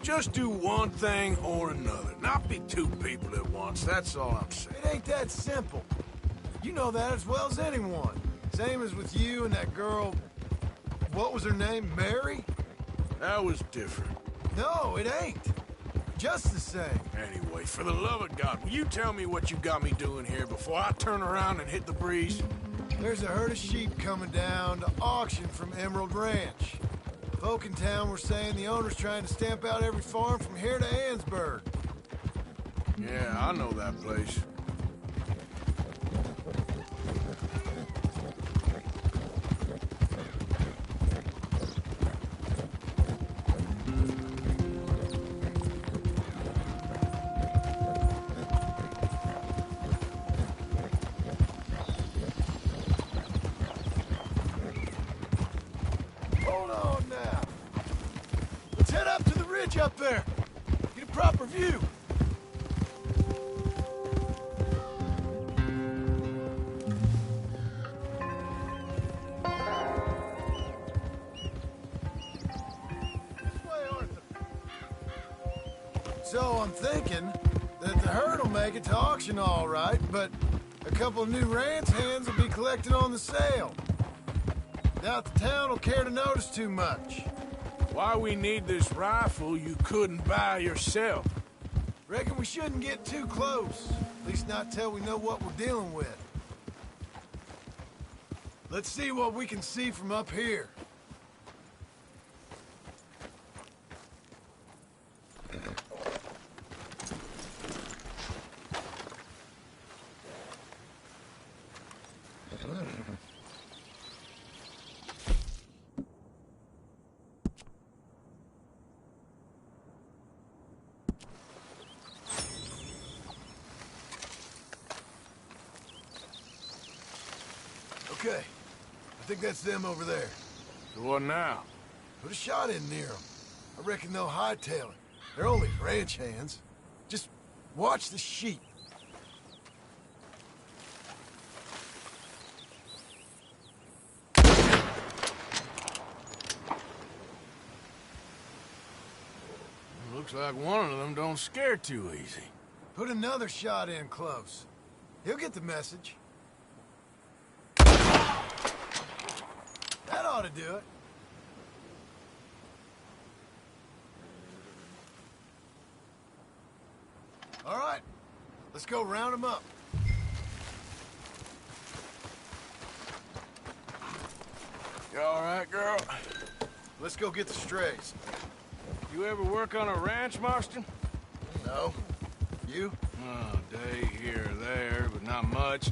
Just do one thing or another. Not be two people at once, that's all I'm saying. It ain't that simple. You know that as well as anyone. Same as with you and that girl... What was her name? Mary? That was different. No, it ain't. Just the same. Anyway, for the love of God, will you tell me what you got me doing here before I turn around and hit the breeze? There's a herd of sheep coming down to auction from Emerald Ranch. Folk in town were saying the owner's trying to stamp out every farm from here to Ansburg. Yeah, I know that place. Hold on now. Let's head up to the ridge up there. Get a proper view. So I'm thinking that the herd will make it to auction all right, but a couple of new ranch hands will be collected on the sale. Doubt the town will care to notice too much. Why we need this rifle you couldn't buy yourself? Reckon we shouldn't get too close. At least not till we know what we're dealing with. Let's see what we can see from up here. Okay, I think that's them over there. So what now? Put a shot in near them. I reckon they'll hightail it. They're only ranch hands. Just watch the sheep. Looks like one of them don't scare too easy. Put another shot in close. He'll get the message. That ought to do it. All right, let's go round them up. You all right, girl? Let's go get the strays. You ever work on a ranch, Marston? No. You? Oh, day here or there, but not much.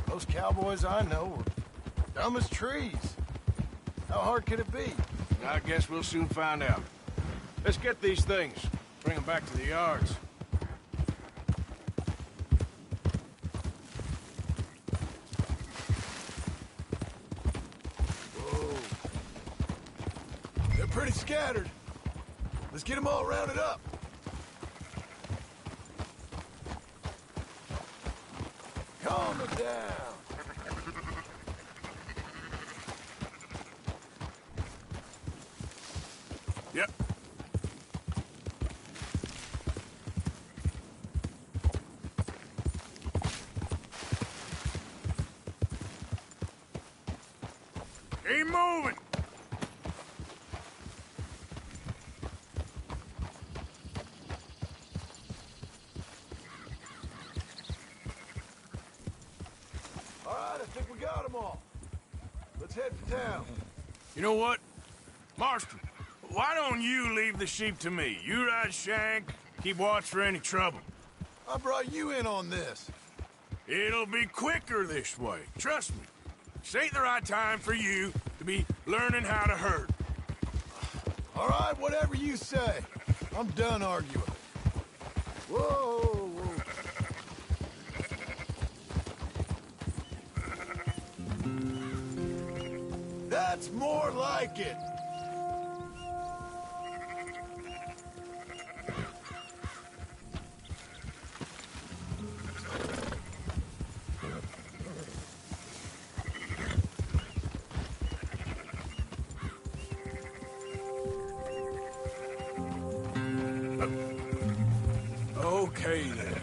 Those cowboys I know were dumb as trees. How hard could it be? I guess we'll soon find out. Let's get these things. Bring them back to the yards. Whoa. They're pretty scattered. Let's get them all rounded up. Calm it down. Yep. Keep moving. All right, I think we got them all. Let's head for town. You know what? Marston, why don't you leave the sheep to me? You ride Shank, keep watch for any trouble. I brought you in on this. It'll be quicker this way. Trust me. This ain't the right time for you to be learning how to herd. All right, whatever you say. I'm done arguing. Whoa, whoa. That's more like it. Okay, then.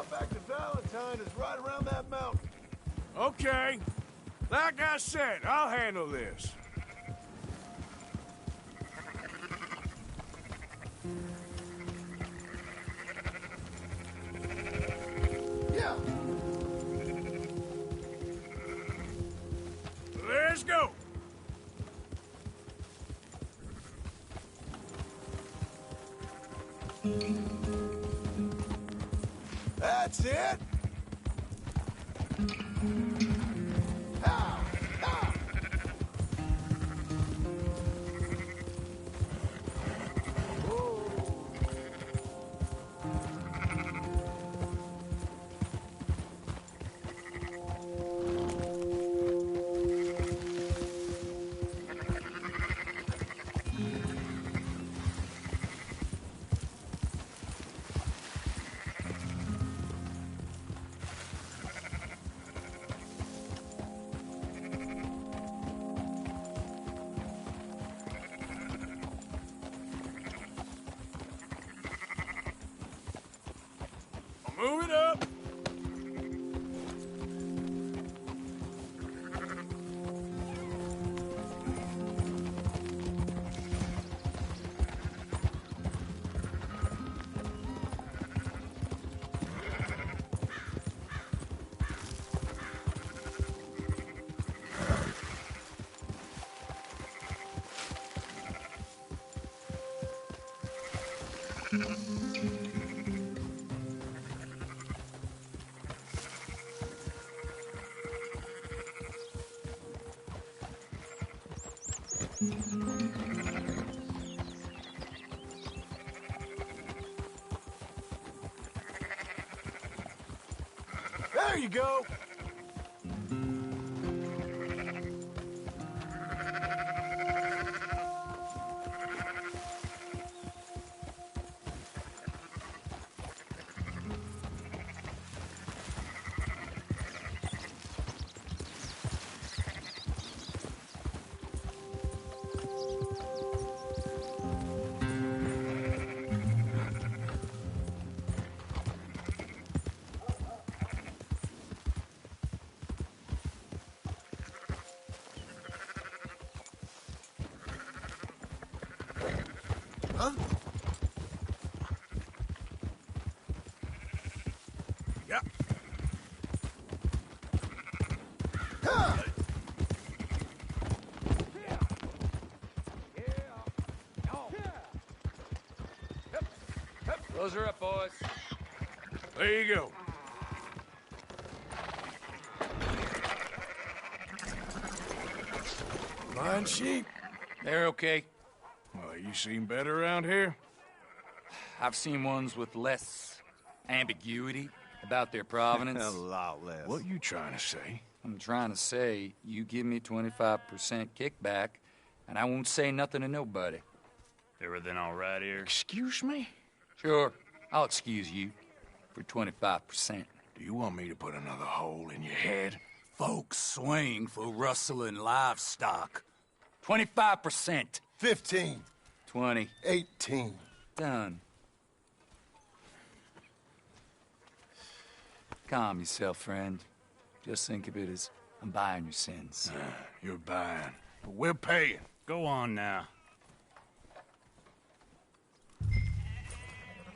Out back to Valentine is right around that mountain. Okay. Like I said, I'll handle this. Yeah. Let's go. That's it. Ow! Ow! Move it up. There you go. Huh? Yeah. Huh. Close her up, boys. There you go. Blind sheep. They're okay. Well, you seen better around here? I've seen ones with less ambiguity about their provenance. A lot less. What you trying to say? I'm trying to say, you give me 25% kickback, and I won't say nothing to nobody. Everything all right here? Excuse me? Sure, I'll excuse you for 25%. Do you want me to put another hole in your head? Folks swing for rustling livestock. 25%. 15. 20. 18. Done. Calm yourself, friend. Just think of it as I'm buying your sins. You're buying, but we're paying. Go on now.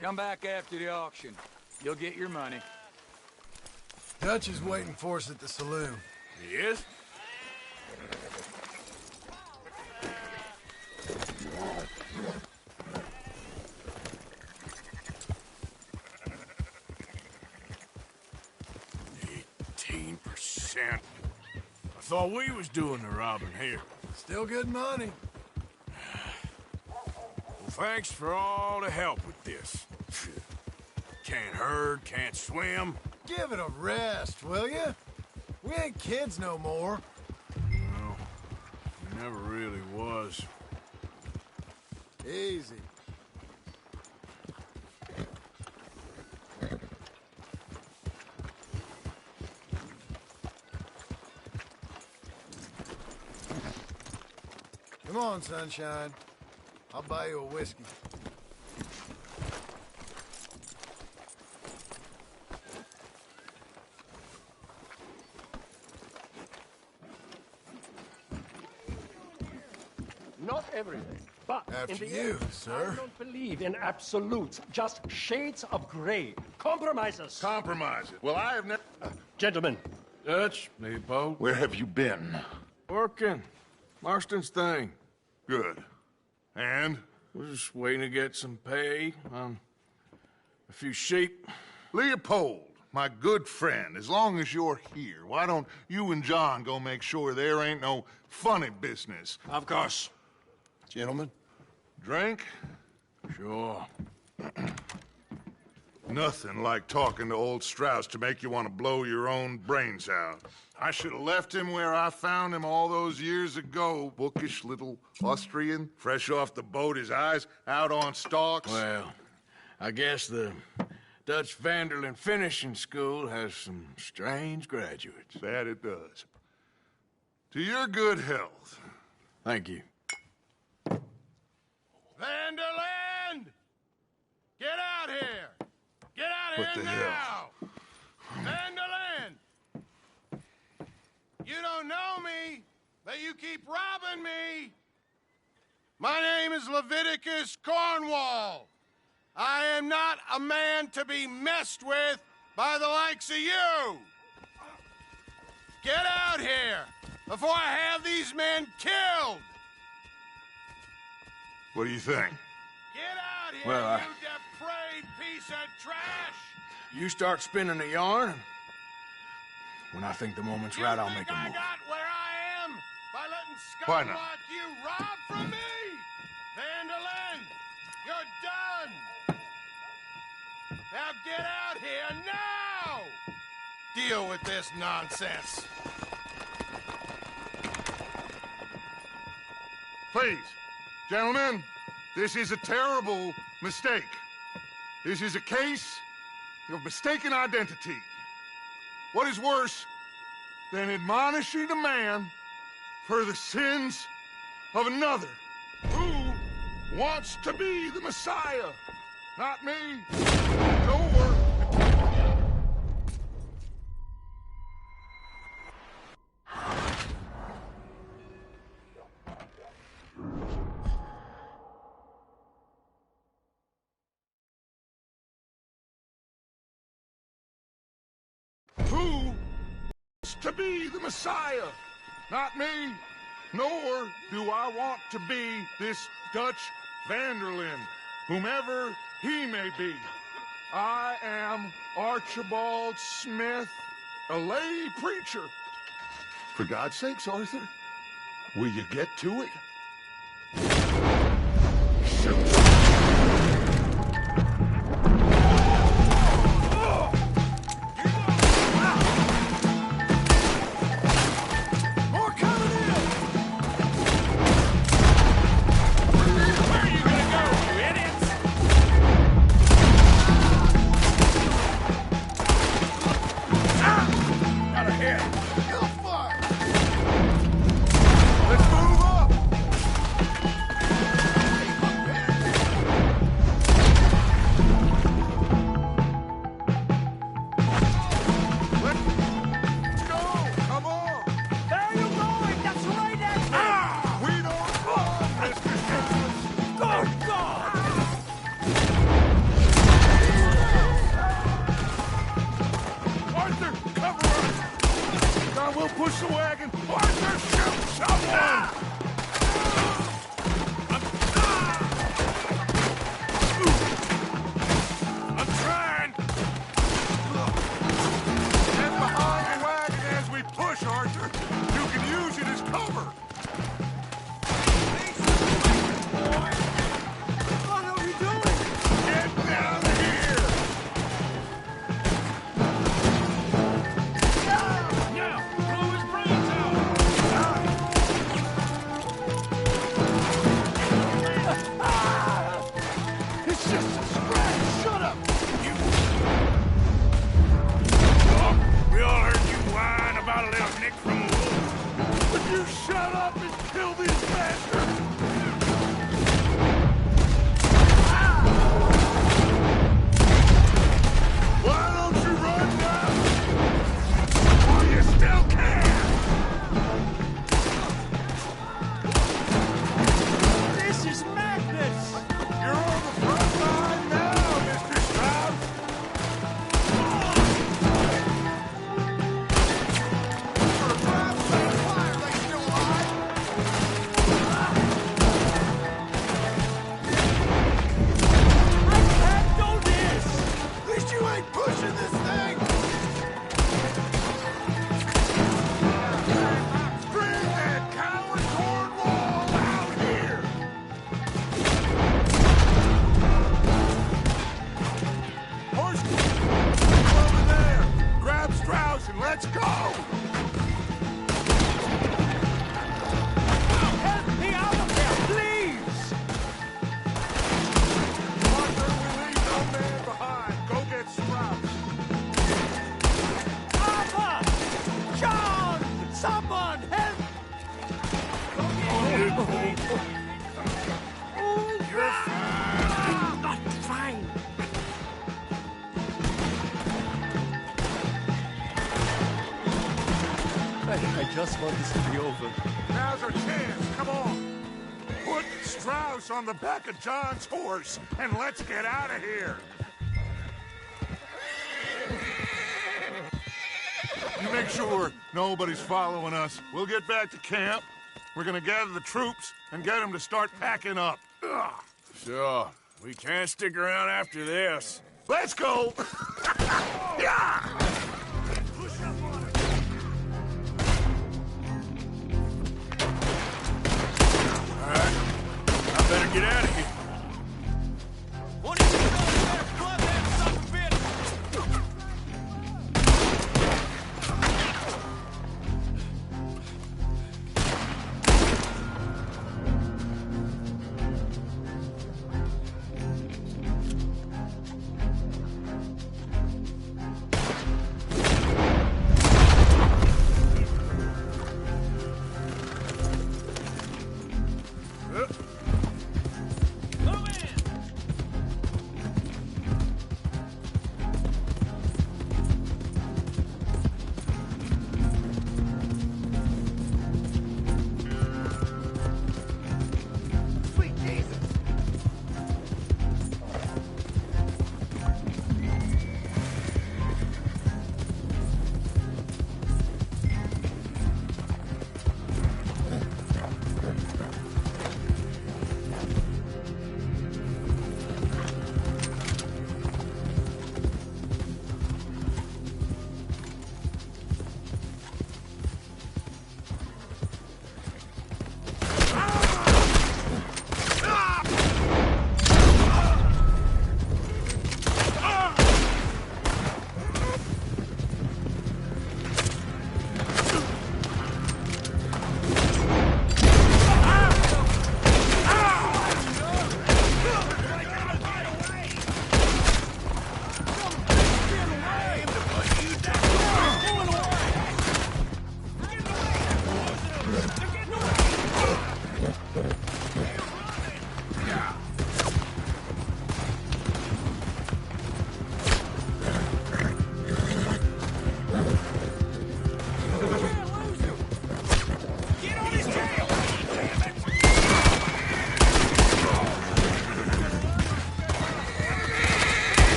Come back after the auction. You'll get your money. Dutch is waiting for us at the saloon. He is? I thought we was doing the robbing here. Still good money. Well, thanks for all the help with this. Can't herd, can't swim. Give it a rest, will you? We ain't kids no more. No, we never really was. Easy. Come on, sunshine. I'll buy you a whiskey. everything. But After in the you, end, sir. I don't believe in absolutes, just shades of gray. Compromises. Compromise it. Well, I have never... Gentlemen. Dutch, Leopold. Where have you been? Working. Marston's thing. Good. And? We're just waiting to get some pay on a few sheep. Leopold, my good friend, as long as you're here, why don't you and John go make sure there ain't no funny business? Of course. Gentlemen? Drink? Sure. Nothing like talking to old Strauss to make you want to blow your own brains out. I should have left him where I found him all those years ago. Bookish little Austrian, fresh off the boat, his eyes out on stalks. Well, I guess the Dutch Vanderlyn Finishing School has some strange graduates. That it does. To your good health. Thank you. Vanderland! Get out here! Get out of What here the now! hell? Vanderland! You don't know me, but you keep robbing me! My name is Leviticus Cornwall. I am not a man to be messed with by the likes of you! Get out here before I have these men killed! What do you think? Get out here, Well, you depraved piece of trash! You start spinning the yarn, and when I think the moment's right, I'll make a I move. got where I am by letting Why scum not? like you rob from me! Vanderlyn, you're done! Now get out here now! Deal with this nonsense. Please, gentlemen, this is a terrible mistake. This is a case of mistaken identity. What is worse than admonishing a man for the sins of another who wants to be the Messiah? Not me, nor... Who wants to be the Messiah? Not me, nor do I want to be this Dutch Vanderlyn, whomever he may be. I am Archibald Smith, a lay preacher. For God's sakes, Arthur, will you get to it? Push the wagon! Arthur, shoot someone! I'm trying! Get behind the wagon as we push, Arthur! You can use it as cover! What are we doing? Get down here! Now, blow his brains out! just want this to be over. Now's our chance. Come on. Put Strauss on the back of John's horse, and let's get out of here. You make sure nobody's following us. We'll get back to camp. We're gonna gather the troops and get them to start packing up. Ugh. Sure. We can't stick around after this. Let's go! Yeah! All right. I better get out of here.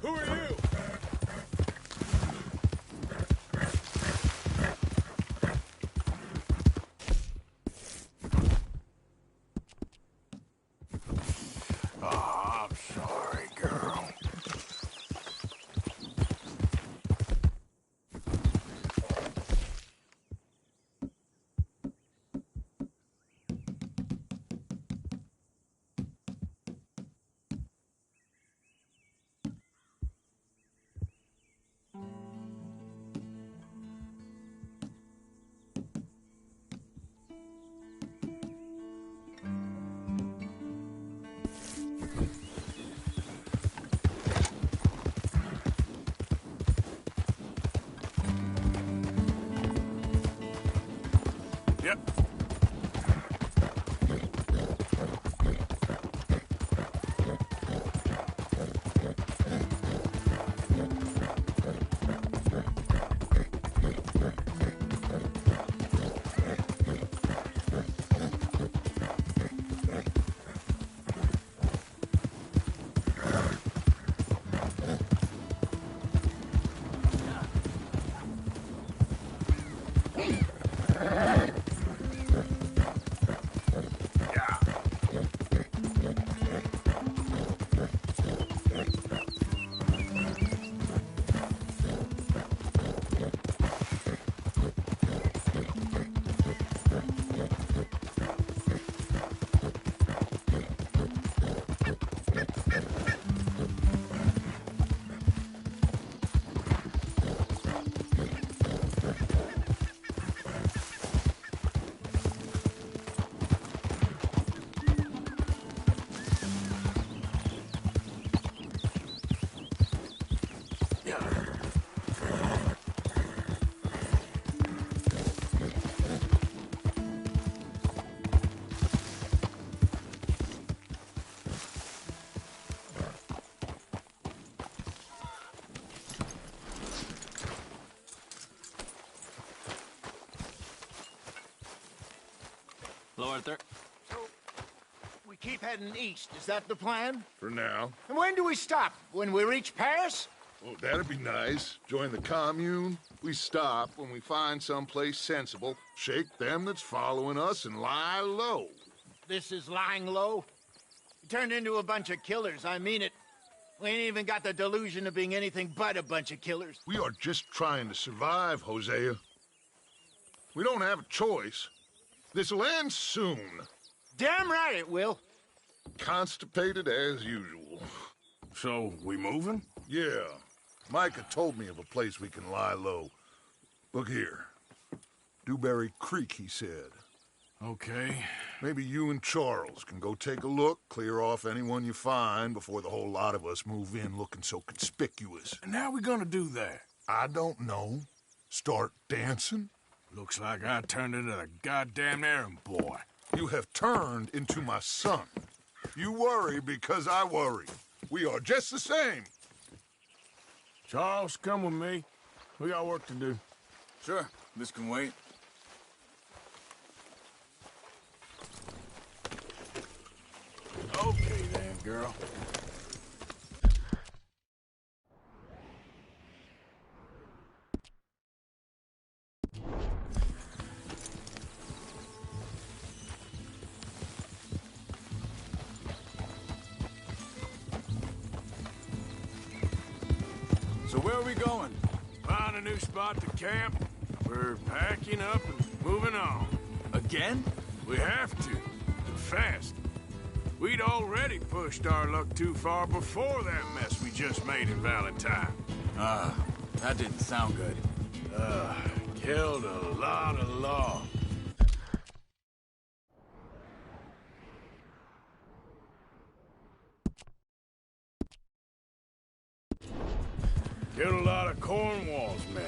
Who are you? Oh, I'm sorry, girl. Yep. Hello, Arthur. So, we keep heading east. Is that the plan? For now. And when do we stop? When we reach Paris? Oh, that'd be nice. Join the commune. We stop when we find someplace sensible, shake them that's following us, and lie low. This is lying low? We turned into a bunch of killers, I mean it. We ain't even got the delusion of being anything but a bunch of killers. We are just trying to survive, Hosea. We don't have a choice. This'll end soon. Damn right it will. Constipated as usual. So, we moving? Yeah. Micah told me of a place we can lie low. Look here. Dewberry Creek, he said. Okay. Maybe you and Charles can go take a look, clear off anyone you find before the whole lot of us move in looking so conspicuous. And how we gonna do that? I don't know. Start dancing? Looks like I turned into the goddamn errand boy. You have turned into my son. You worry because I worry. We are just the same. Charles, come with me. We got work to do. Sure, this can wait. Okay then, girl. So where are we going? Find a new spot to camp. We're packing up and moving on. Again? We have to. And fast. We'd already pushed our luck too far before that mess we just made in Valentine. That didn't sound good. Killed a lot of law. Killed a lot of Cornwall's men.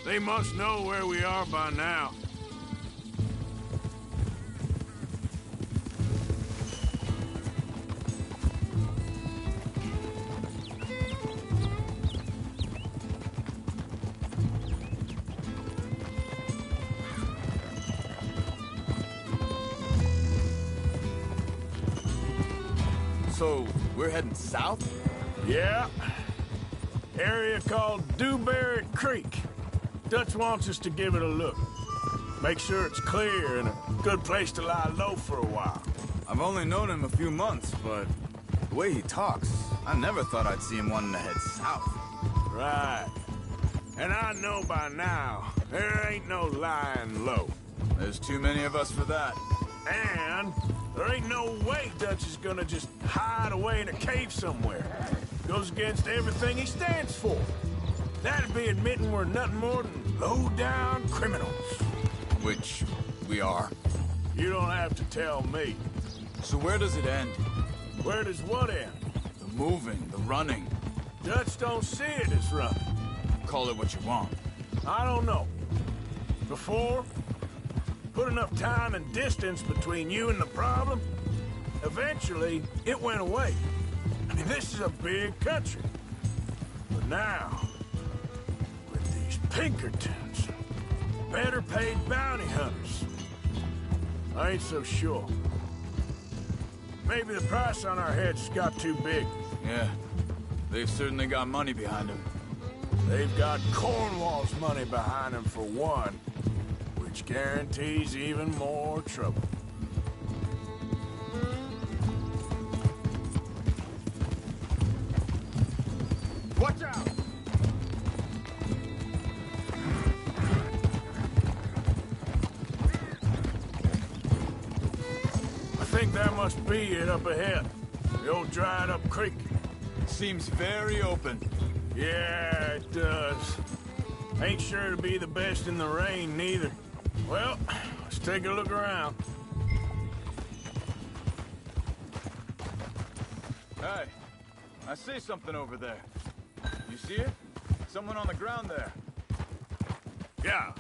They must know where we are by now. So, we're heading south? Yeah. Area called Dewberry Creek. Dutch wants us to give it a look. Make sure it's clear and a good place to lie low for a while. I've only known him a few months, but the way he talks, I never thought I'd see him wanting to head south. Right. And I know by now, there ain't no lying low. There's too many of us for that. And there ain't no way Dutch is gonna just hide away in a cave somewhere. Goes against everything he stands for. That'd be admitting we're nothing more than low-down criminals. Which we are. You don't have to tell me. So where does it end? Where does what end? The moving, the running. Dutch don't see it as running. Call it what you want. I don't know. Before, put enough time and distance between you and the problem, eventually it went away. I mean, this is a big country. But now, with these Pinkertons, better paid bounty hunters, I ain't so sure. Maybe the price on our heads got too big. Yeah, they've certainly got money behind them. They've got Cornwall's money behind them for one, which guarantees even more trouble. Watch out! I think that must be it up ahead. The old dried-up creek. Seems very open. Yeah, it does. Ain't sure to be the best in the rain, neither. Well, let's take a look around. Hey, I see something over there. You see it? Someone on the ground there. Yeah.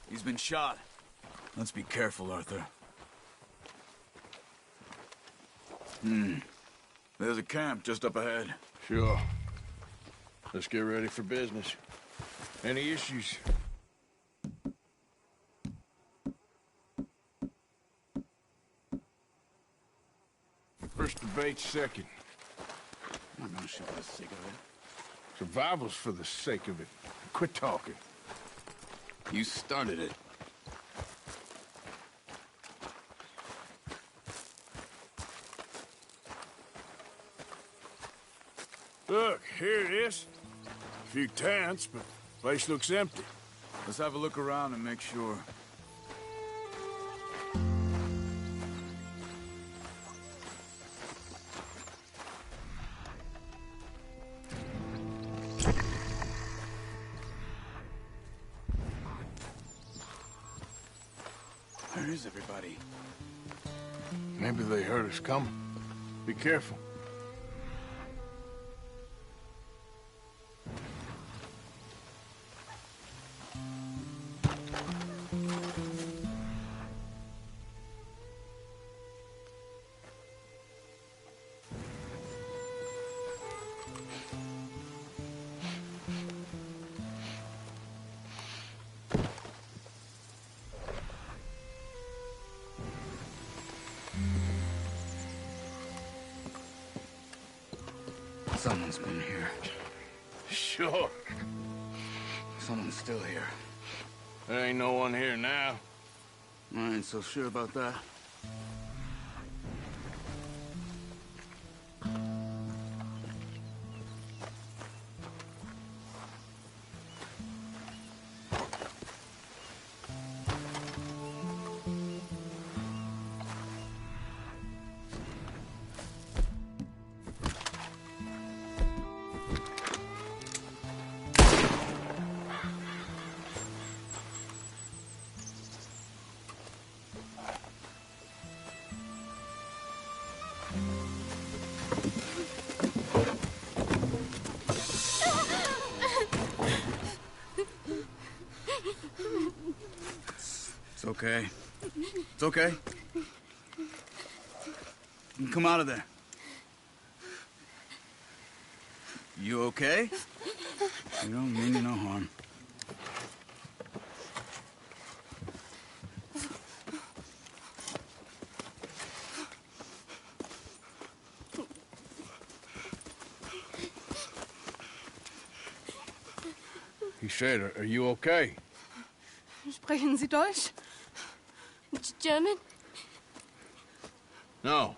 He's been shot. Let's be careful, Arthur. There's a camp just up ahead. Sure. Let's get ready for business. Any issues? First debate's second. I'm not gonna shoot for the sake of it. Survival's for the sake of it. Quit talking. You started it. Look, here it is. A few tents, but the place looks empty. Let's have a look around and make sure. Where is everybody? Maybe they heard us coming. Be careful. Someone's been here. Sure. Someone's still here. There ain't no one here now. I ain't so sure about that. It's okay. It's okay. You can come out of there. You okay? You don't mean you no harm. He said, are you okay? Sprechen Sie Deutsch? German? No.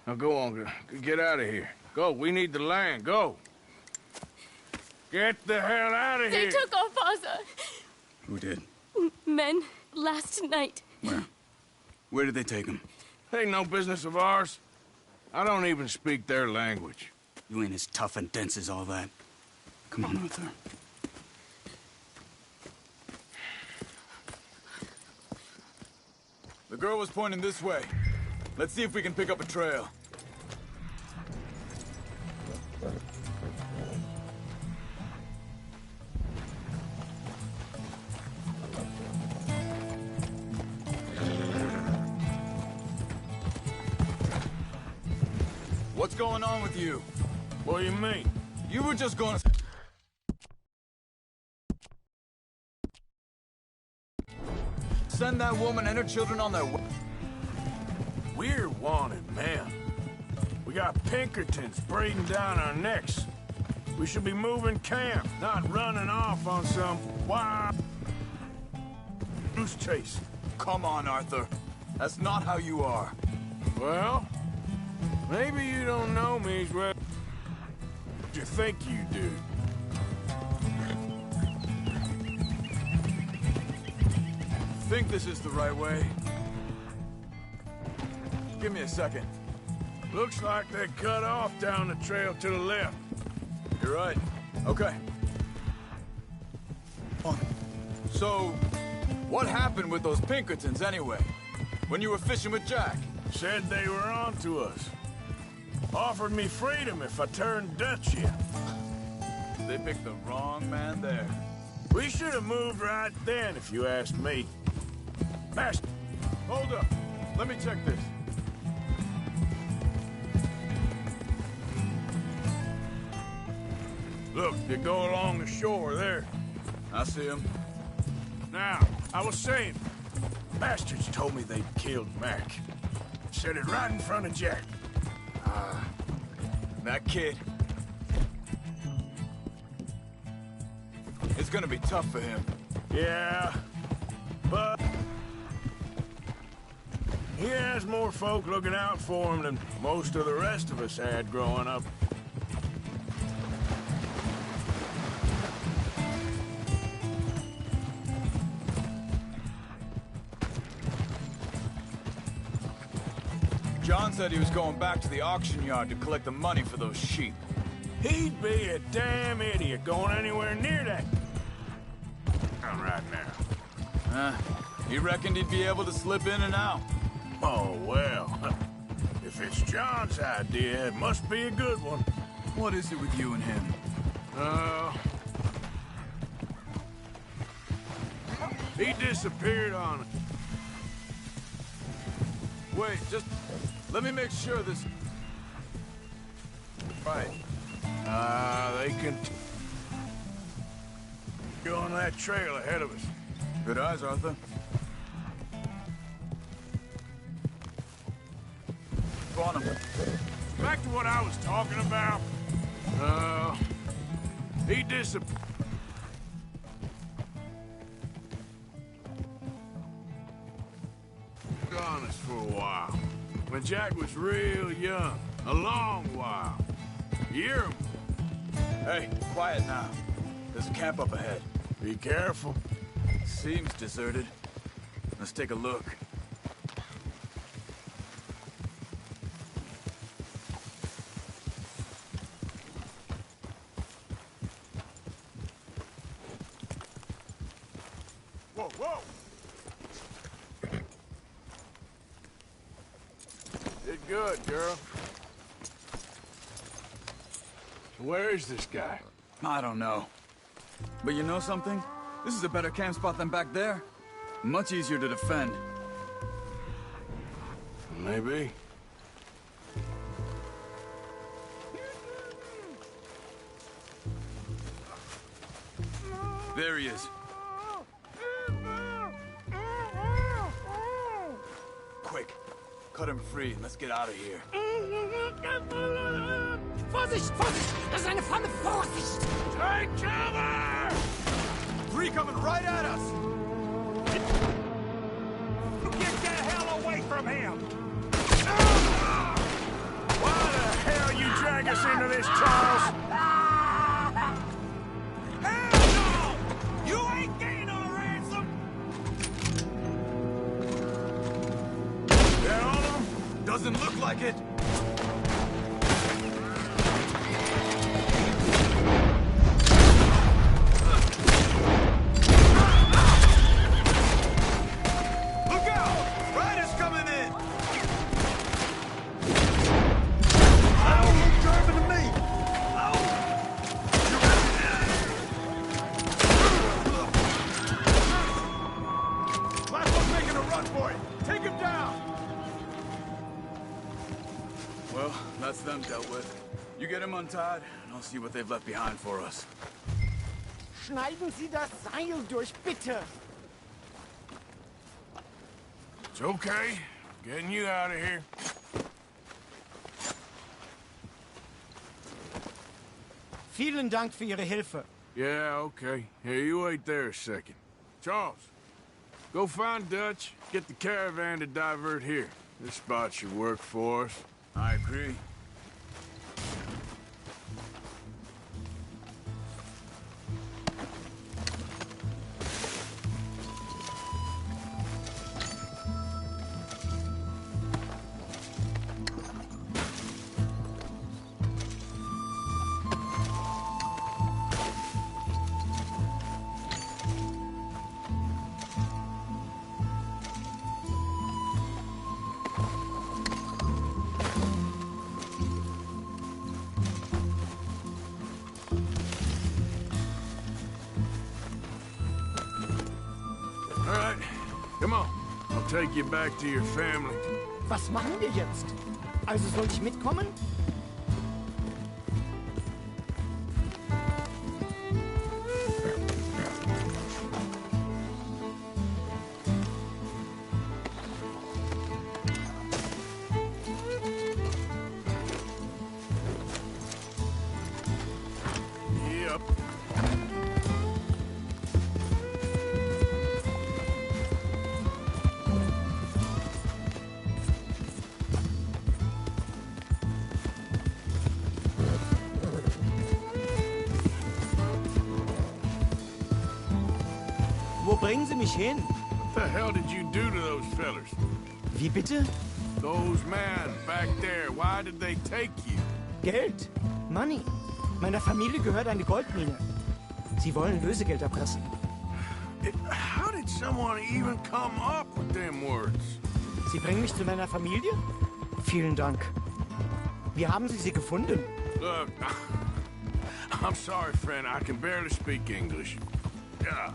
Now go on, get out of here. Go, we need the land, go. Get the hell out of They here. took our father. Who did? Men, last night. Where? Where did they take him? Ain't no business of ours. I don't even speak their language. You ain't as tough and dense as all that. Come on, Arthur. The girl was pointing this way. Let's see if we can pick up a trail. What's going on with you? What do you mean? You were just going to... send that woman and her children on their way. We're wanted men. We got Pinkertons breathing down our necks. We should be moving camp, not running off on some wild goose chase. Come on, Arthur. That's not how you are. Well, maybe you don't know me as well as you think you do. Think this is the right way? Give me a second. Looks like they cut off down the trail to the left. You're right. Okay. So, what happened with those Pinkertons anyway? When you were fishing with Jack? Said they were on to us. Offered me freedom if I turned Dutch yet. They picked the wrong man there. We should have moved right then, if you ask me. Master! Hold up. Let me check this. Look, they go along the shore there. I see him. Now, I was saying, bastards told me they'd killed Mac. Said it right in front of Jack. That kid. It's gonna be tough for him. Yeah, but he has more folk looking out for him than most of the rest of us had growing up. John said he was going back to the auction yard to collect the money for those sheep. He'd be a damn idiot going anywhere near that. Not right now. He reckoned he'd be able to slip in and out. Oh, well. If it's John's idea, it must be a good one. What is it with you and him? He disappeared on it. Wait, just let me make sure this... Right. They can... Go on that trail ahead of us. Good eyes, Arthur. Go on him. Back to what I was talking about. He disappeared. On us for a while. When Jack was real young. A long while. You hear him? Hey, quiet now. There's a camp up ahead. Be careful. Seems deserted. Let's take a look. Whoa, whoa! Did good, girl. Where is this guy? I don't know. But you know something? This is a better camp spot than back there. Much easier to defend. Maybe. There he is. Quick, cut him free and let's get out of here. Vorsicht, Vorsicht! Das ist eine Falle! Vorsicht! Take cover! Three coming right at us! Get the hell away from him! Why the hell you drag us into this, Charles? Hell no! You ain't getting no ransom! They're on them? Doesn't look like it. That's them dealt with. You get him untied, and I'll see what they've left behind for us. Schneiden Sie das Seil durch, bitte! It's okay. Getting you out of here. Vielen Dank für Ihre Hilfe. Yeah, okay. Here, you wait there a second. Charles, go find Dutch, get the caravan to divert here. This spot should work for us. I agree. Come on, I'll take you back to your family. Was machen wir jetzt? Also soll ich mitkommen? bringen Sie mich hin? What the hell did you do to those fellers? Wie bitte? Those men back there, why did they take you? Geld. Money. Meiner Familie gehört eine Goldmine. Sie wollen Lösegeld erpressen. How did someone even come up with them words? Sie bringen mich zu meiner Familie? Vielen Dank. Wie haben Sie sie gefunden? Look, I'm sorry, friend. I can barely speak English. Yeah.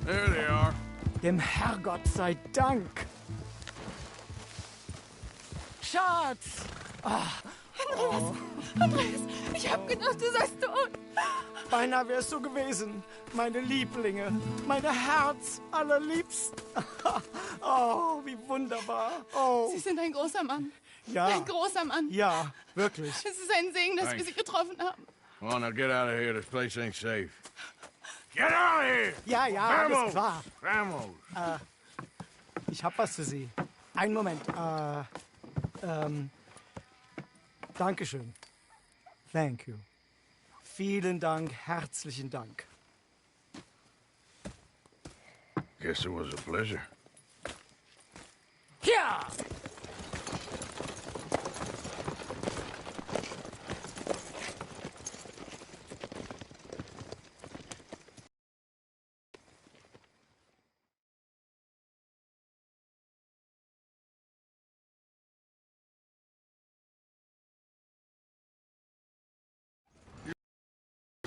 There they are. Dem Herrgott sei Dank. Schatz! Andreas, ich hab gedacht, du seist tot. Beinahe wärst du gewesen. Meine Lieblinge. Meine Herz allerliebsten. Oh, wie wunderbar. Oh. Sie sind ein großer Mann. Ja. Ein großer Mann. Ja, wirklich. Es ist ein Segen, dass wir Sie getroffen haben. Come on, now get out of here. This place ain't safe. Get out of here! Ja, ja, alles klar. Vamos! Ich hab was für Sie. Einen Moment. Dankeschön. Thank you. Vielen Dank, herzlichen Dank. Guess it was a pleasure. Ja!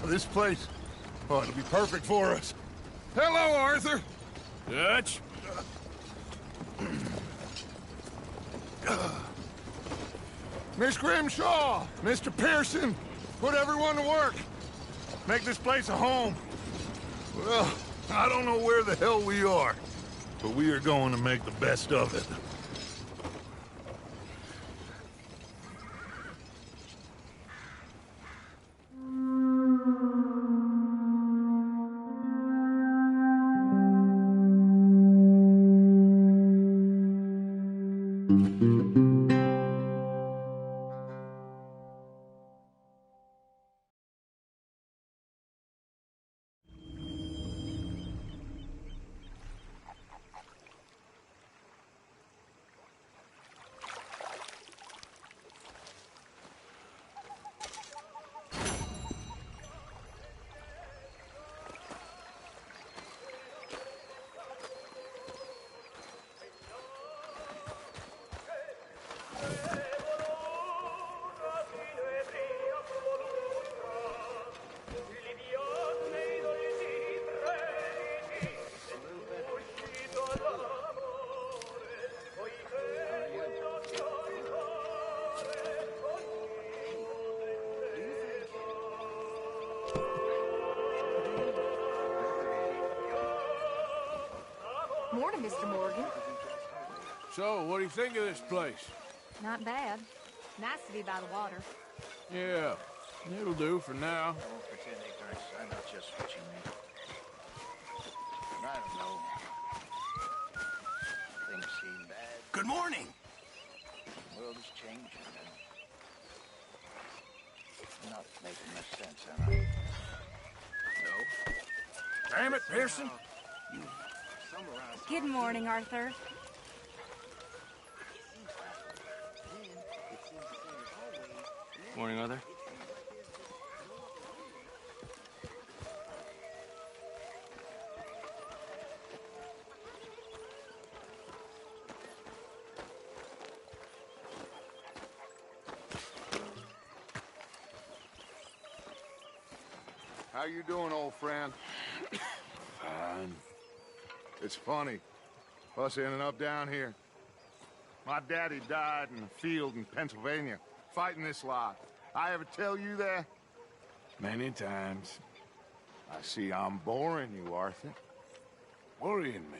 This place, oh, it'll be perfect for us. Hello, Arthur. Dutch? Miss Grimshaw, Mr. Pearson, put everyone to work. Make this place a home. Well, I don't know where the hell we are, but we are going to make the best of it. Morning, Mr. Morgan. So, what do you think of this place? Not bad. Nice to be by the water. Yeah, it'll do for now. Don't pretend ignorance. I know just what you mean. I don't know. Things seem bad. Good morning. The world is changing. And not making much sense, am I? No. Damn it, Pearson. Good morning, Arthur. Morning, Arthur. How you doing, old friend? Fine. It's funny, us ending up down here. My daddy died in a field in Pennsylvania, fighting this lot. I ever tell you that? Many times. I see I'm boring you, Arthur. Worrying me.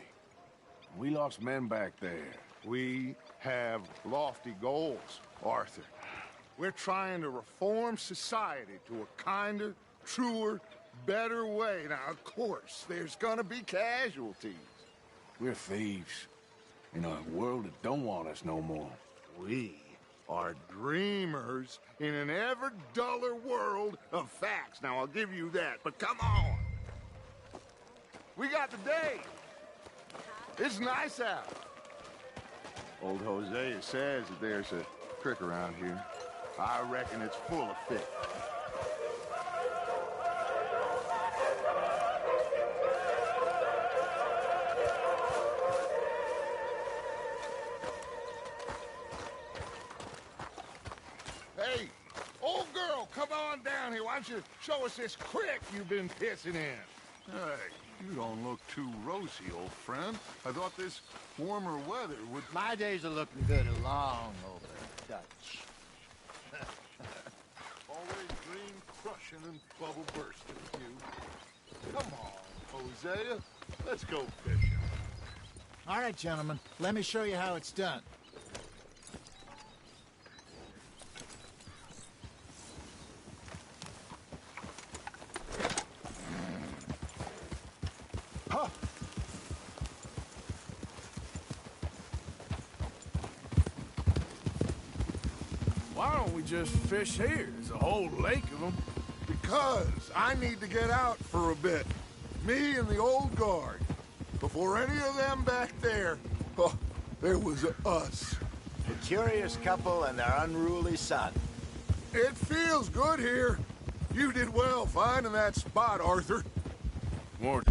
We lost men back there. We have lofty goals, Arthur. We're trying to reform society to a kinder, truer, better way. Now, of course, there's gonna be casualties. We're thieves. In a world that don't want us no more. We are dreamers in an ever duller world of facts. Now, I'll give you that, but come on. We got the day. It's nice out. Old Hosea says that there's a creek around here. I reckon it's full of fish. Hey, old girl, come on down here. Why don't you show us this creek you've been pissing in? Hey, you don't look too rosy, old friend. I thought this warmer weather would... My days are looking good along over Dutch. Always dream crushing and bubble bursting, you. Come on, Hosea. Let's go fishing. All right, gentlemen. Let me show you how it's done. Huh. Why don't we just fish here? There's a whole lake of them. Because I need to get out for a bit. Me and the old guard. Before any of them back there, oh, there was us. A curious couple and their unruly son. It feels good here. You did well finding that spot, Arthur. More.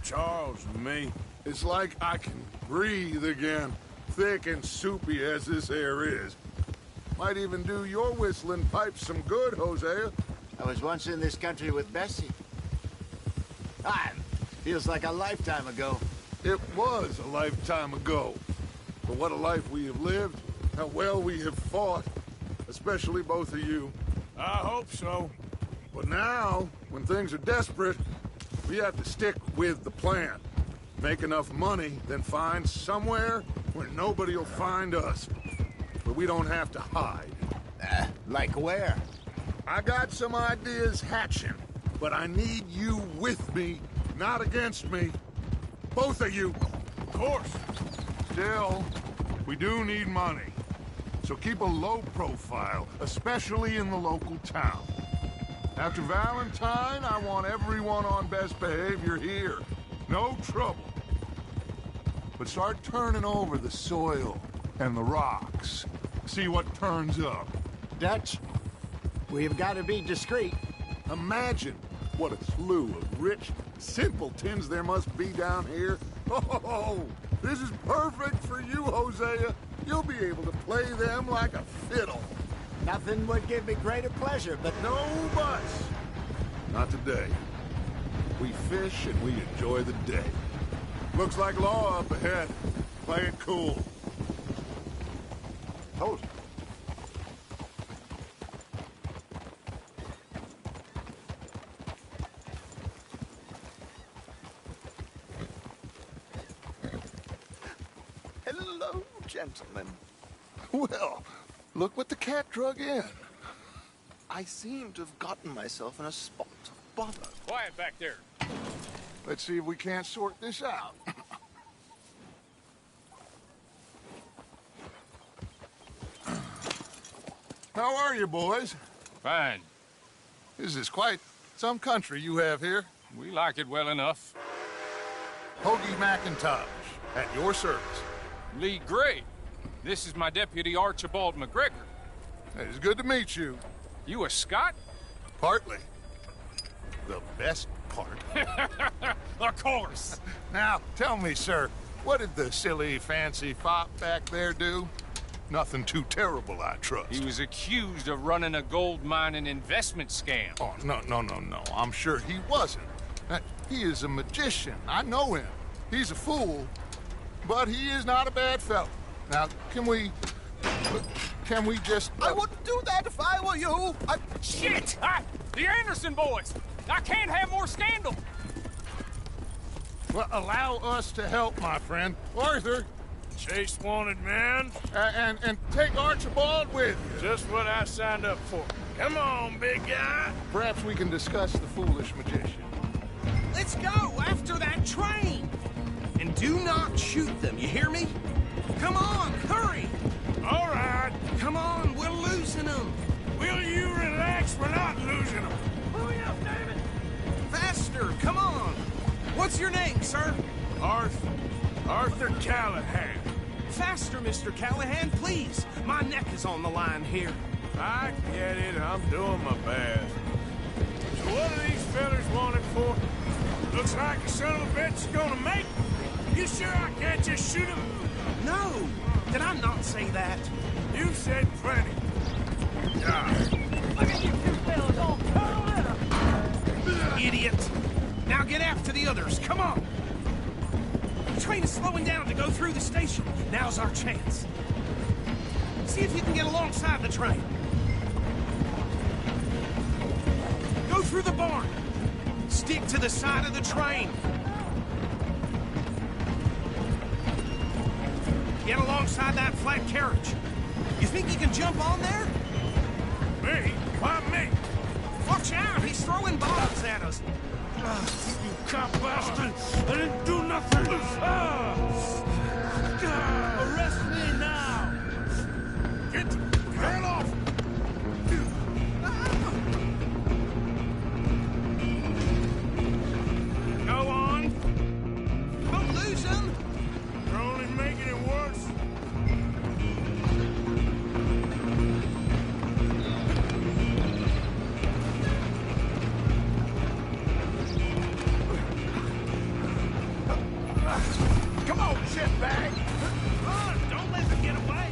Charles and me. It's like I can breathe again, thick and soupy as this air is. Might even do your whistling pipes some good, Hosea. I was once in this country with Bessie. Feels like a lifetime ago. It was a lifetime ago. But what a life we have lived, how well we have fought, especially both of you. I hope so. But now, when things are desperate, we have to stick with the plan. Make enough money, then find somewhere where nobody will find us. But we don't have to hide. Like where? I got some ideas hatching, but I need you with me, not against me. Both of you. Of course. Still, we do need money. So keep a low profile, especially in the local town. After Valentine, I want everyone on best behavior here. No trouble. But start turning over the soil and the rocks. See what turns up. Dutch, we've got to be discreet. Imagine what a slew of rich simpletons there must be down here. Oh, this is perfect for you, Hosea. You'll be able to play them like a fiddle. Nothing would give me greater pleasure, but no buts. Not today. We fish and we enjoy the day. Looks like law up ahead. Play it cool. Hold it. Hello, gentlemen. Well, look what the cat drug in. I seem to have gotten myself in a spot of bother. Quiet back there. Let's see if we can't sort this out. How are you, boys? Fine. This is quite some country you have here. We like it well enough. Hoagie McIntosh, at your service. Lee Gray. This is my deputy, Archibald McGregor. It's good to meet you. You a Scot? Partly. The best part. Of course. Now, tell me, sir, what did the silly, fancy fop back there do? Nothing too terrible, I trust. He was accused of running a gold mining investment scam. Oh, no. I'm sure he wasn't. He is a magician. I know him. He's a fool, but he is not a bad fellow. Now, can we just... I wouldn't do that if I were you. Shit! The Anderson boys! I can't have more scandal! Well, allow us to help, my friend. Arthur! Chase wanted man. And take Archibald with you. Just what I signed up for. Come on, big guy. Perhaps we can discuss the foolish magician. Let's go after that train. And do not shoot them, you hear me? Come on, hurry. All right. Come on, we're losing them. Will you relax? We're not losing them. Hurry up, David. Faster, come on. What's your name, sir? Arthur Callahan. Faster, Mr. Callahan, please. My neck is on the line here. I get it. I'm doing my best. So what are these fellas wanted for? Looks like a son of a bitch is gonna make. You sure I can't just shoot him? No. Did I not say that? You said plenty. God. Look at you two fellas all curled up. Idiot. Now get after the others. Come on. The train is slowing down to go through the station. Now's our chance. See if you can get alongside the train. Go through the barn. Stick to the side of the train. Get alongside that flat carriage. You think you can jump on there? Me? Why me? Watch out! He's throwing bombs at us. You cop bastard! I didn't do nothing! Arrest me now! Get off! Go on! Don't lose him! You're only making it worse. Come on, shitbag! Don't let them get away!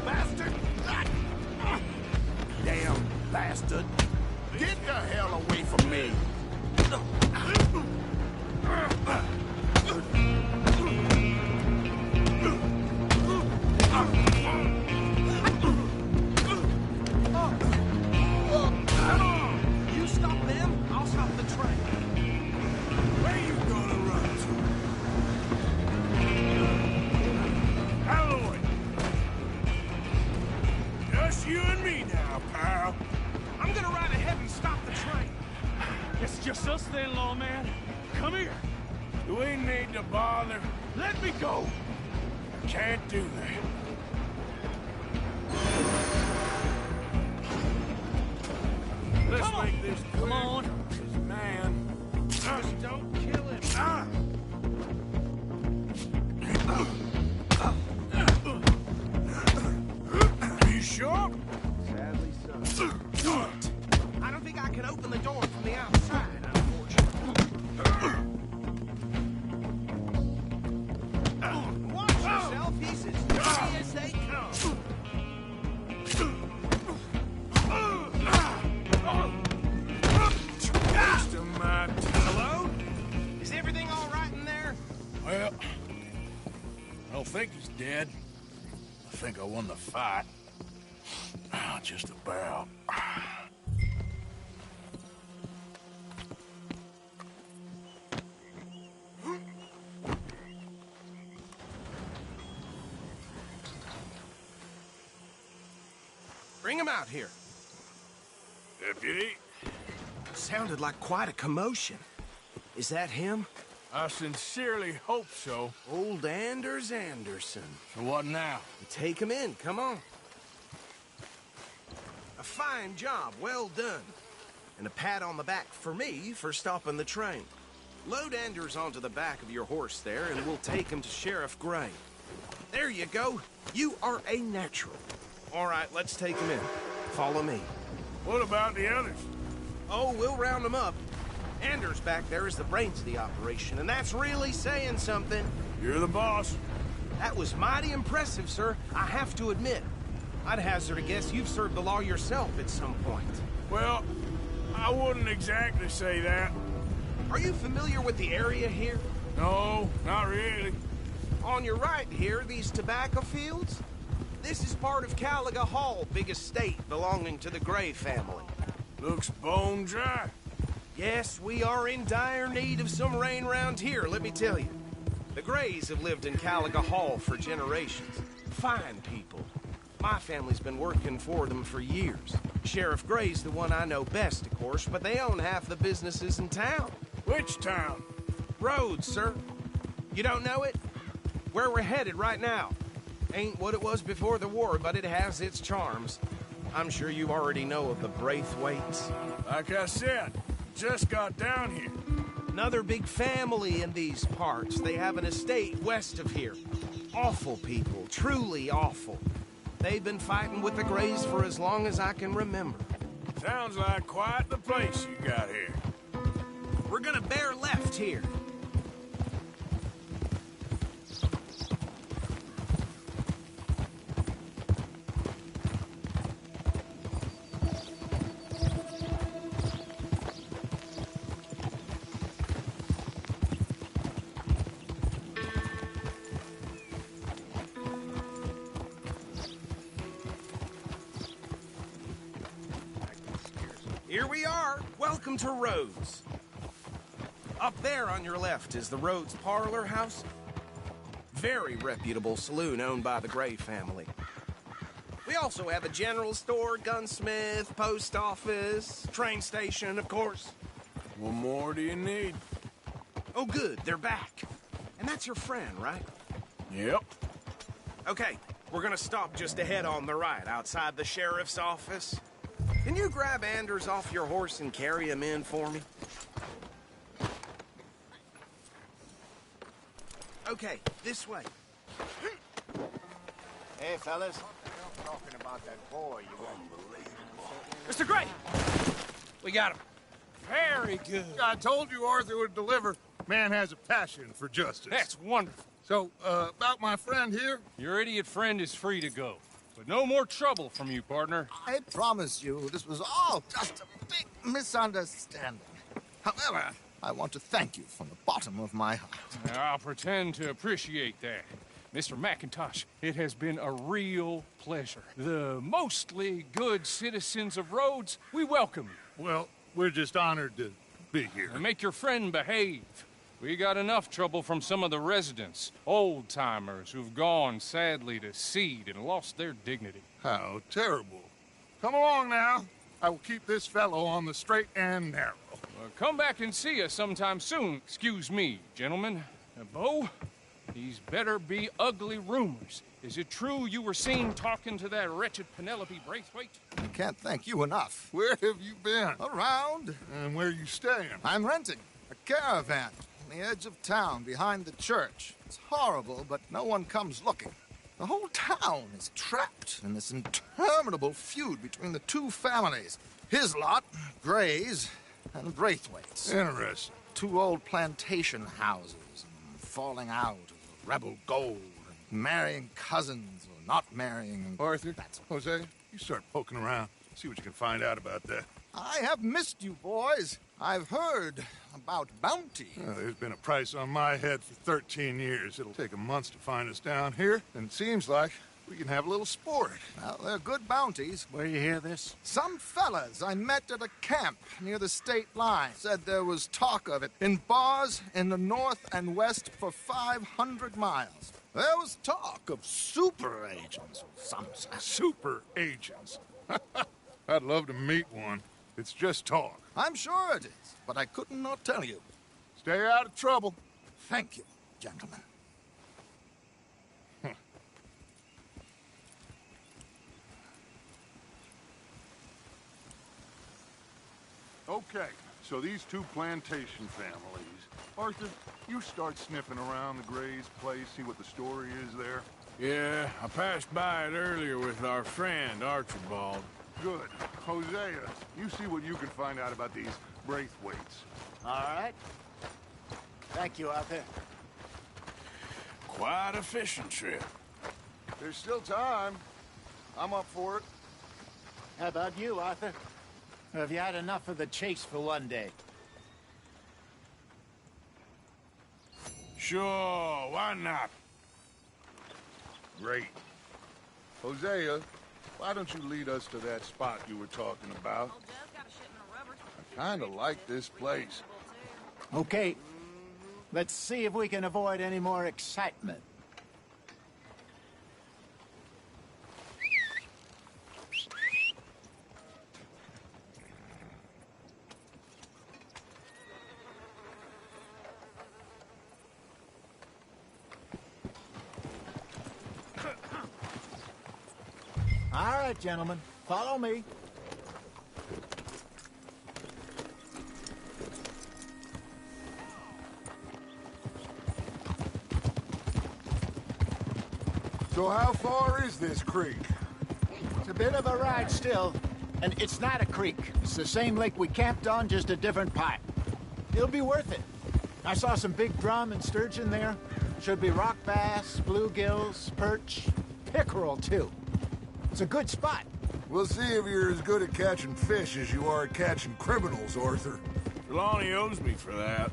Bastard! Damn bastard! Get the hell away from me! Come on! You stop them, I'll stop the train. Where you gonna run to? Alloway. Just you and me now, pal. I'm gonna ride ahead and stop the train. It's just us then, lawman. Come here. Do we need to bother? Let me go. I can't do that. Let's make this clear. Come on. This man. Just don't kill him. You sure? Sadly so. I don't think I can open the door from the outside, unfortunately. Watch yourself, he's as dirty as they come. Waste of my time. Hello? Is everything all right in there? Well, I don't think he's dead. I think I won the fight. Just about. Bring him out here. Deputy? Sounded like quite a commotion. Is that him? I sincerely hope so. Old Anders Anderson. So what now? Take him in, come on. A fine job, well done. And a pat on the back for me for stopping the train. Load Anders onto the back of your horse there, and we'll take him to Sheriff Gray. There you go. You are a natural. All right, let's take him in. Follow me. What about the others? Oh, we'll round them up. Anders back there is the brains of the operation, and that's really saying something. You're the boss. That was mighty impressive, sir. I have to admit. I'd hazard a guess you've served the law yourself at some point. Well, I wouldn't exactly say that. Are you familiar with the area here? No, not really. On your right here, these tobacco fields? This is part of Caliga Hall, big estate belonging to the Gray family. Looks bone dry. Yes, we are in dire need of some rain round here, let me tell you. The Grays have lived in Caliga Hall for generations. Fine people. My family's been working for them for years. Sheriff Gray's the one I know best, of course, but they own half the businesses in town. Which town? Rhodes, sir. You don't know it? Where we're headed right now. Ain't what it was before the war, but it has its charms. I'm sure you already know of the Braithwaites. Like I said, just got down here. Another big family in these parts. They have an estate west of here. Awful people, truly awful. They've been fighting with the Grays for as long as I can remember. Sounds like quite the place you got here. We're gonna bear left here. Here we are. Welcome to Rhodes. Up there on your left is the Rhodes Parlor House. Very reputable saloon owned by the Gray family. We also have a general store, gunsmith, post office, train station, of course. What more do you need? Oh, good. They're back. And that's your friend, right? Yep. Okay, we're gonna stop just ahead on the right, outside the sheriff's office. Can you grab Anders off your horse and carry him in for me? Okay, this way. Hey, fellas. Talking about that boy, you won't believe. Mr. Gray! We got him. Very good. I told you Arthur would deliver. Man has a passion for justice. That's wonderful. So, about my friend here? Your idiot friend is free to go. But no more trouble from you, partner. I promise you, this was all just a big misunderstanding. However, I want to thank you from the bottom of my heart. I'll pretend to appreciate that. Mr. McIntosh, it has been a real pleasure. The mostly good citizens of Rhodes, we welcome you. Well, we're just honored to be here. And make your friend behave. We got enough trouble from some of the residents, old-timers who've gone, sadly, to seed and lost their dignity. How terrible. Come along now. I will keep this fellow on the straight and narrow. Come back and see us sometime soon. Excuse me, gentlemen. Bo, these better be ugly rumors. Is it true you were seen talking to that wretched Penelope Braithwaite? I can't thank you enough. Where have you been? Around. And where are you staying? I'm renting a caravan on the edge of town behind the church. It's horrible, but no one comes looking. The whole town is trapped in this interminable feud between the two families. His lot, Gray's, and Braithwaite's. Interesting. Two old plantation houses, and falling out of rebel gold, and marrying cousins or not marrying. Arthur, Jose, you start poking around. See what you can find out about that. I have missed you, boys. I've heard about bounty. Well, there's been a price on my head for 13 years. It'll take 'em months to find us down here, and it seems like we can have a little sport. Well, they're good bounties. Where you hear this? Some fellas I met at a camp near the state line said there was talk of it in bars in the north and west for 500 miles. There was talk of super agents of some sort. Super agents? I'd love to meet one. It's just talk. I'm sure it is, but I couldn't not tell you. Stay out of trouble. Thank you, gentlemen. Okay, so these two plantation families. Arthur, you start sniffing around the Gray's place, see what the story is there. Yeah, I passed by it earlier with our friend, Archibald. Good. Hosea, you see what you can find out about these Braithwaites. All right. Thank you, Arthur. Quite a fishing trip. There's still time. I'm up for it. How about you, Arthur? Or have you had enough of the chase for one day? Sure, why not? Great. Hosea, why don't you lead us to that spot you were talking about? I kind of like this place. Okay. Let's see if we can avoid any more excitement. All right, gentlemen, follow me. So how far is this creek? It's a bit of a ride still, and it's not a creek. It's the same lake we camped on, just a different pipe. It'll be worth it. I saw some big drum and sturgeon there. Should be rock bass, bluegills, perch, pickerel, too. It's a good spot. We'll see if you're as good at catching fish as you are at catching criminals, Arthur. Trelawney owes me for that.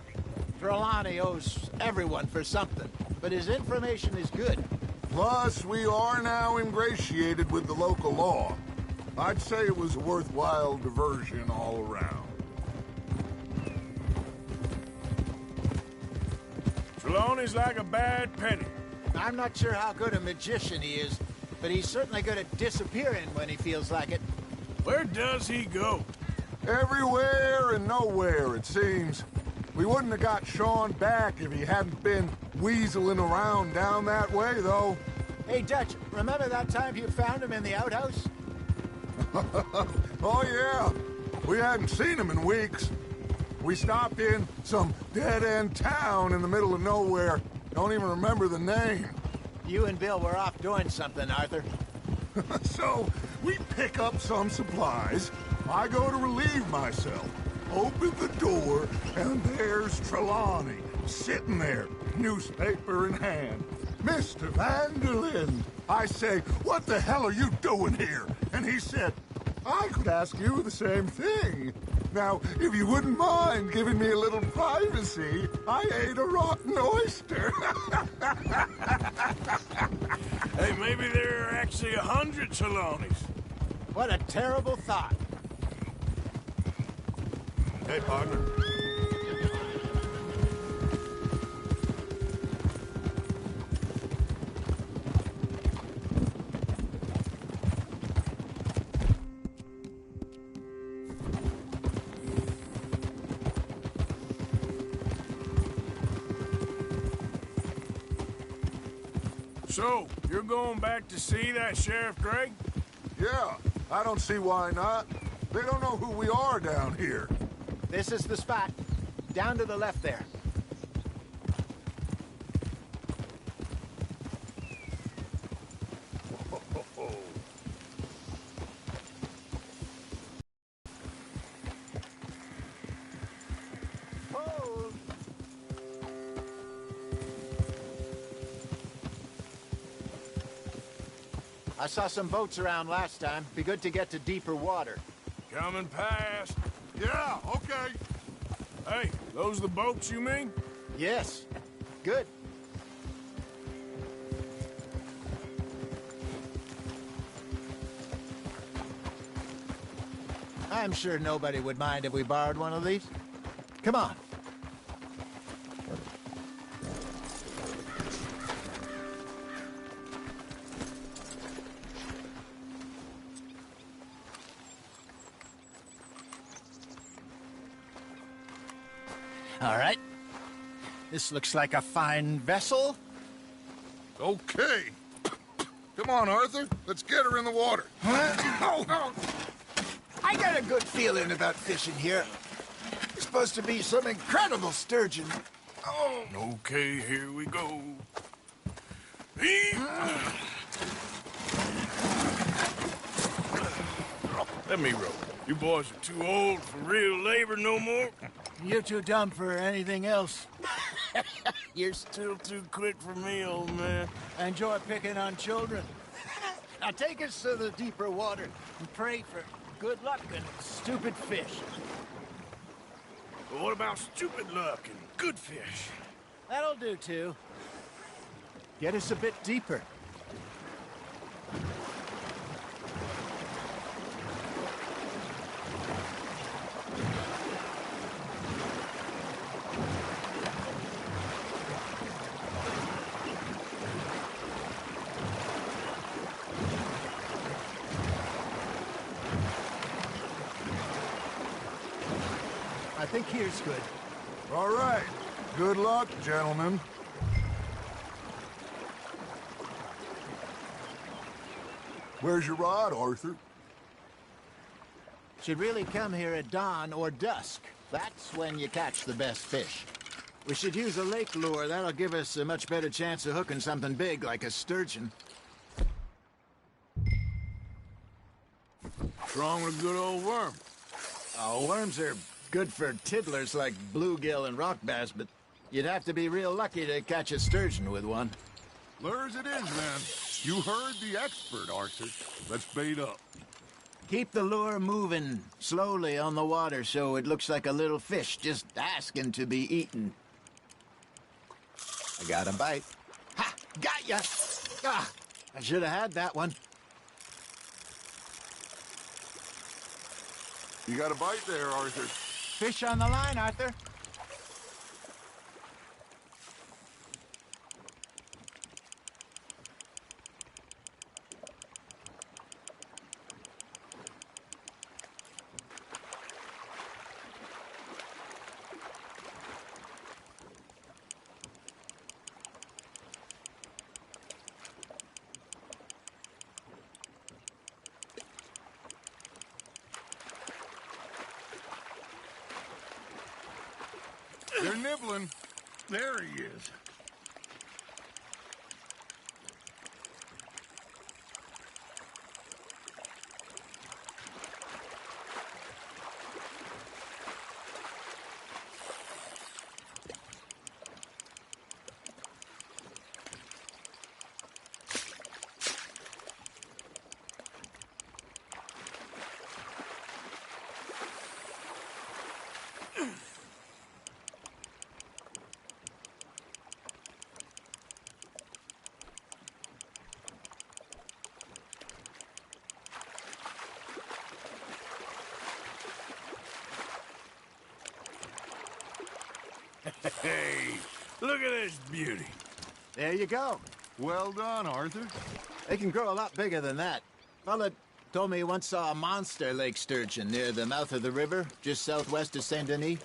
Trelawney owes everyone for something, but his information is good. Plus, we are now ingratiated with the local law. I'd say it was a worthwhile diversion all around. Trelawney's like a bad penny. I'm not sure how good a magician he is, but he's certainly good at disappearing when he feels like it. Where does he go? Everywhere and nowhere, it seems. We wouldn't have got Sean back if he hadn't been weaseling around down that way, though. Hey, Dutch, remember that time you found him in the outhouse? Oh, yeah. We hadn't seen him in weeks. We stopped in some dead-end town in the middle of nowhere. Don't even remember the name. You and Bill were off doing something, Arthur. So, we pick up some supplies. I go to relieve myself. Open the door, and there's Trelawney, sitting there, newspaper in hand. Mr. Vanderlyn. I say, what the hell are you doing here? And he said, I could ask you the same thing. Now, if you wouldn't mind giving me a little privacy, I ate a rotten oyster. Hey, maybe there are actually 100 Trelawneys. What a terrible thought. Hey, partner. So, you're going back to see that Sheriff Gregg? Yeah, I don't see why not. They don't know who we are down here. This is the spot. Down to the left there. I saw some boats around last time. Be good to get to deeper water. Coming past. Yeah, okay. Hey, those the boats you mean? Yes. Good. I'm sure nobody would mind if we borrowed one of these. Come on. All right. This looks like a fine vessel. Okay. Come on, Arthur. Let's get her in the water. I got a good feeling about fishing here. It's supposed to be some incredible sturgeon. Oh. Okay, here we go. Let me row. You boys are too old for real labor no more. You're too dumb for anything else. You're still too quick for me, old man. Enjoy picking on children. Now take us to the deeper water and pray for good luck and stupid fish. But what about stupid luck and good fish? That'll do, too. Get us a bit deeper. I think here's good. All right. Good luck, gentlemen. Where's your rod, Arthur? Should really come here at dawn or dusk. That's when you catch the best fish. We should use a lake lure. That'll give us a much better chance of hooking something big like a sturgeon. What's wrong with a good old worm? Oh, worms are good for tiddlers like bluegill and rock bass, but you'd have to be real lucky to catch a sturgeon with one. Lures it is, then. You heard the expert, Arthur. Let's bait up. Keep the lure moving slowly on the water so it looks like a little fish just asking to be eaten. I got a bite. Ha! Got ya! Ah! I should have had that one. You got a bite there, Arthur. Fish on the line, Arthur. They're nibbling. There he is. Hey, look at this beauty. There you go. Well done, Arthur. They can grow a lot bigger than that. Fella told me he once saw a monster lake sturgeon near the mouth of the river, just southwest of Saint Denis.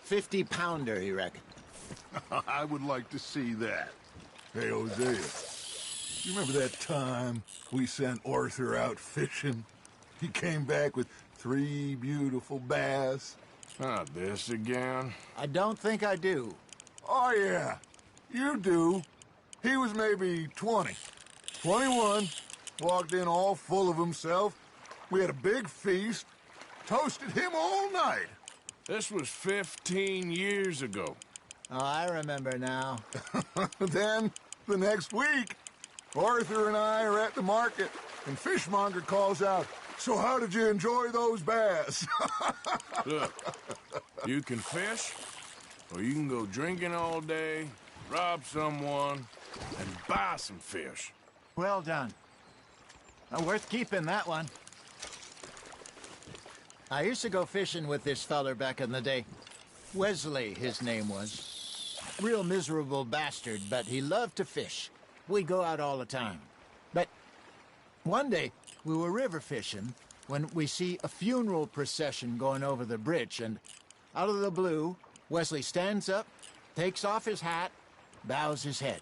50-pounder, he reckoned. I would like to see that. Hey, Hosea, you remember that time we sent Arthur out fishing? He came back with 3 beautiful bass. Not this again. I don't think I do. Oh, yeah. You do. He was maybe 20. 21. Walked in all full of himself. We had a big feast. Toasted him all night. This was 15 years ago. Oh, I remember now. Then, the next week, Arthur and I are at the market, and Fishmonger calls out, "So how did you enjoy those bass?" Look, you can fish, or you can go drinking all day, rob someone, and buy some fish. Well done. Worth keeping, that one. I used to go fishing with this feller back in the day. Wesley, his name was. Real miserable bastard, but he loved to fish. We'd go out all the time. But one day, we were river fishing when we see a funeral procession going over the bridge, and out of the blue, Wesley stands up, takes off his hat, bows his head.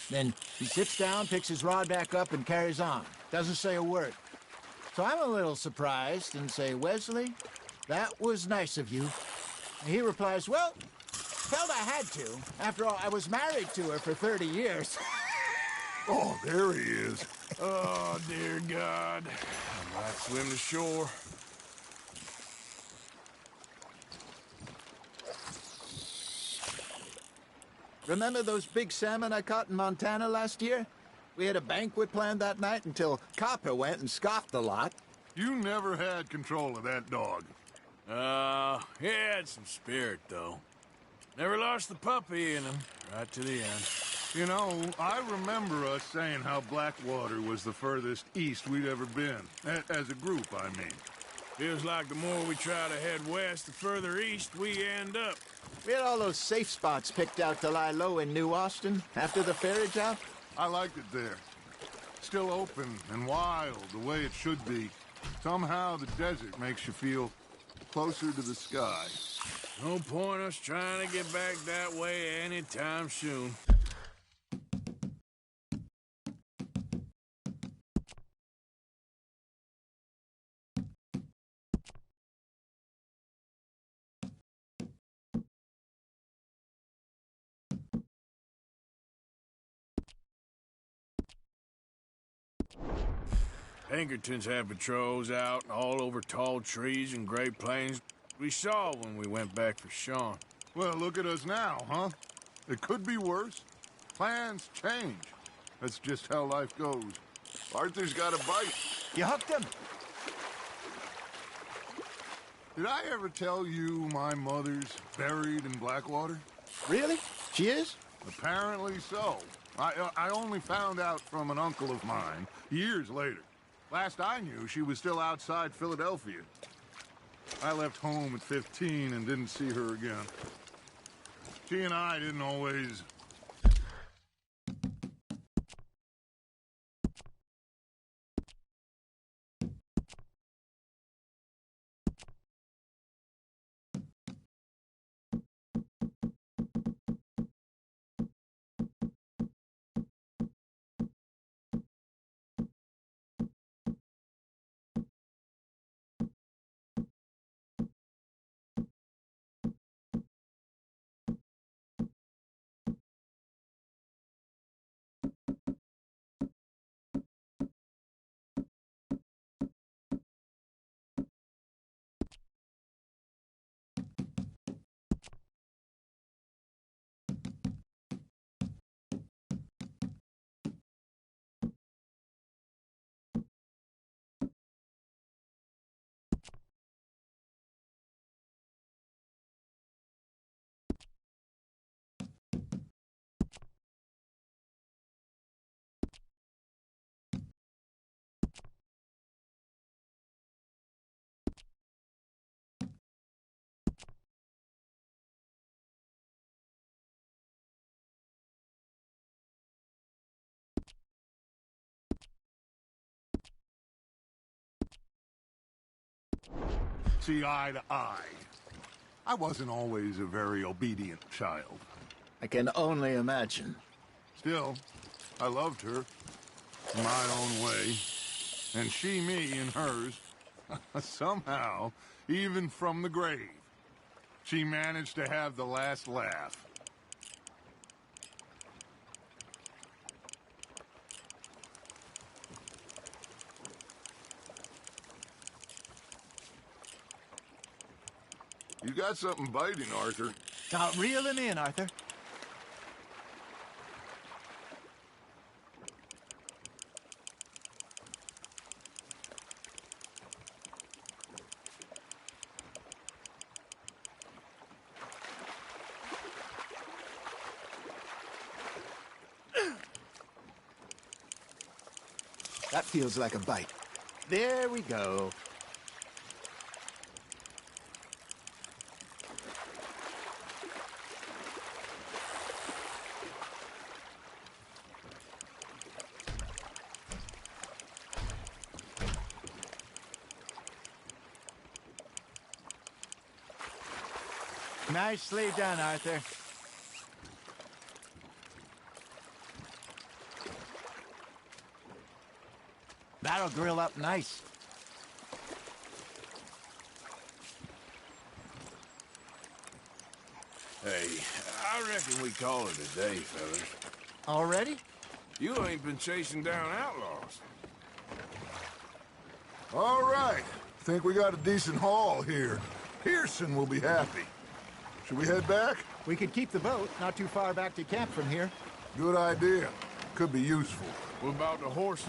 Then he sits down, picks his rod back up, and carries on. Doesn't say a word. So I'm a little surprised and say, "Wesley, that was nice of you." And he replies, "Well, felt I had to. After all, I was married to her for 30 years. Oh, there he is. Oh, dear God. I might swim to shore. Remember those big salmon I caught in Montana last year? We had a banquet planned that night until Copper went and scoffed a lot. You never had control of that dog. He had some spirit, though. Never lost the puppy in him, right to the end. You know, I remember us saying how Blackwater was the furthest east we'd ever been. As a group, I mean. Feels like the more we try to head west, the further east we end up. We had all those safe spots picked out to lie low in New Austin after the ferry job. I liked it there. Still open and wild, the way it should be. Somehow the desert makes you feel closer to the sky. No point us trying to get back that way anytime soon. Pinkertons had patrols out all over tall trees and Great Plains. We saw when we went back for Sean. Well, look at us now, huh? It could be worse. Plans change. That's just how life goes. Arthur's got a bite. You hooked him? Did I ever tell you my mother's buried in Blackwater? Really? She is? Apparently so. I only found out from an uncle of mine years later. Last I knew, she was still outside Philadelphia. I left home at 15 and didn't see her again. She and I didn't always... See eye to eye. I wasn't always a very obedient child. I can only imagine. Still, I loved her in my own way, and she me in hers. Somehow, even from the grave, she managed to have the last laugh. You got something biting, Arthur. Now, reel him in, Arthur. That feels like a bite. There we go. Nicely done, Arthur. That'll grill up nice. Hey, I reckon we call it a day, fellas. Already? You ain't been chasing down outlaws. All right. Think we got a decent haul here. Pearson will be happy. Should we head back? We could keep the boat not too far back to camp from here. Good idea. Could be useful. What about the horses?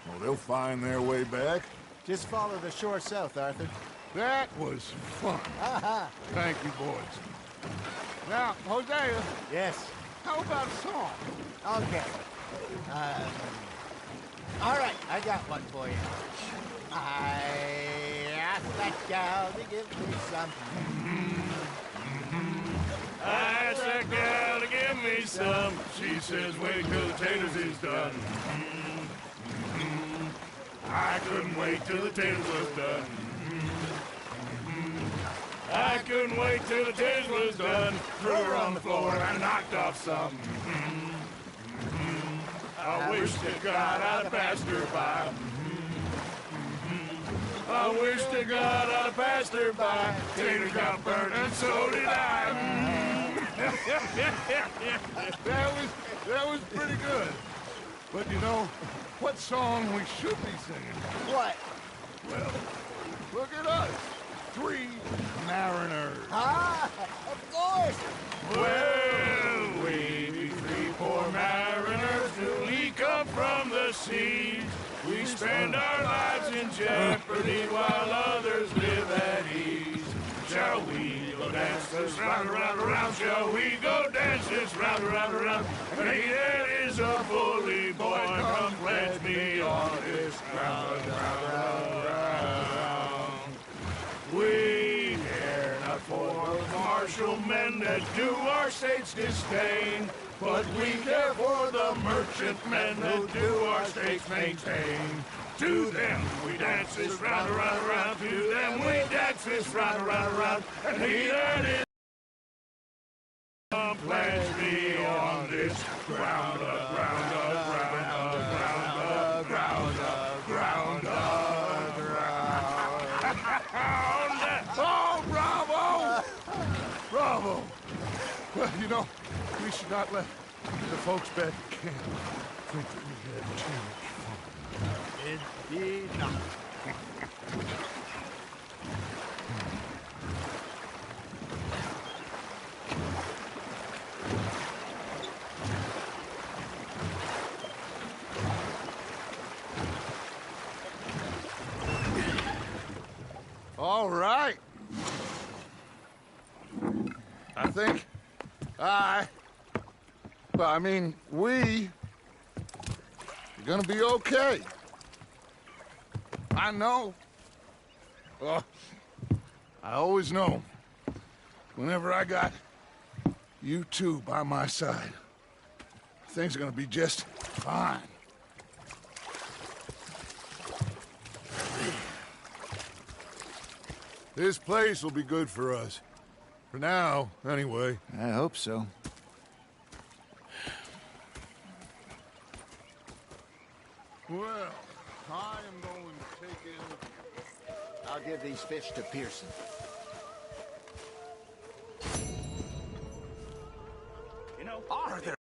Well, they'll find their way back. Just follow the shore south, Arthur. That was fun. Thank you, boys. Now, Hosea. Yes. How about a song? Okay. All right, I got one for you. I asked that gal to give me some. I asked that gal to give me some. She says, wait till the taters is done. I couldn't wait till the taters was done. I couldn't wait till the taters was done. Threw her on the floor and knocked off some. I wish to God I'd passed her by. I wish to God I'd passed her by. Taters got burnt and so did I. That was pretty good. But you know, what song we should be singing? What? Well, look at us. 3 mariners. Of course. Well, we be 3 poor mariners newly come from the seas. We spend our lives in jeopardy while others live at ease. Shall we go dance this round, around, around? Shall we go dance this round, around, around? And he that is a bully boy, come pledge me on this ground, round, round, round. We care not for the martial men that do our state's disdain, but we care for the merchant men that do our state's maintain. To them we dance this round, around, around. To them we dance this round, around, around. And he that is pledge me on this ground, ground, ground, ground, ground, ground, ground. Oh, bravo! Bravo! Well, you know, we should not let the folks back at camp think that we had too much fun. Indeed not. All right. I think we are gonna be okay. I know. I always know. Whenever I got you two by my side, things are gonna be just fine. This place will be good for us. For now, anyway. I hope so. Well, I am going to take in... I'll give these fish to Pearson. You know, Arthur,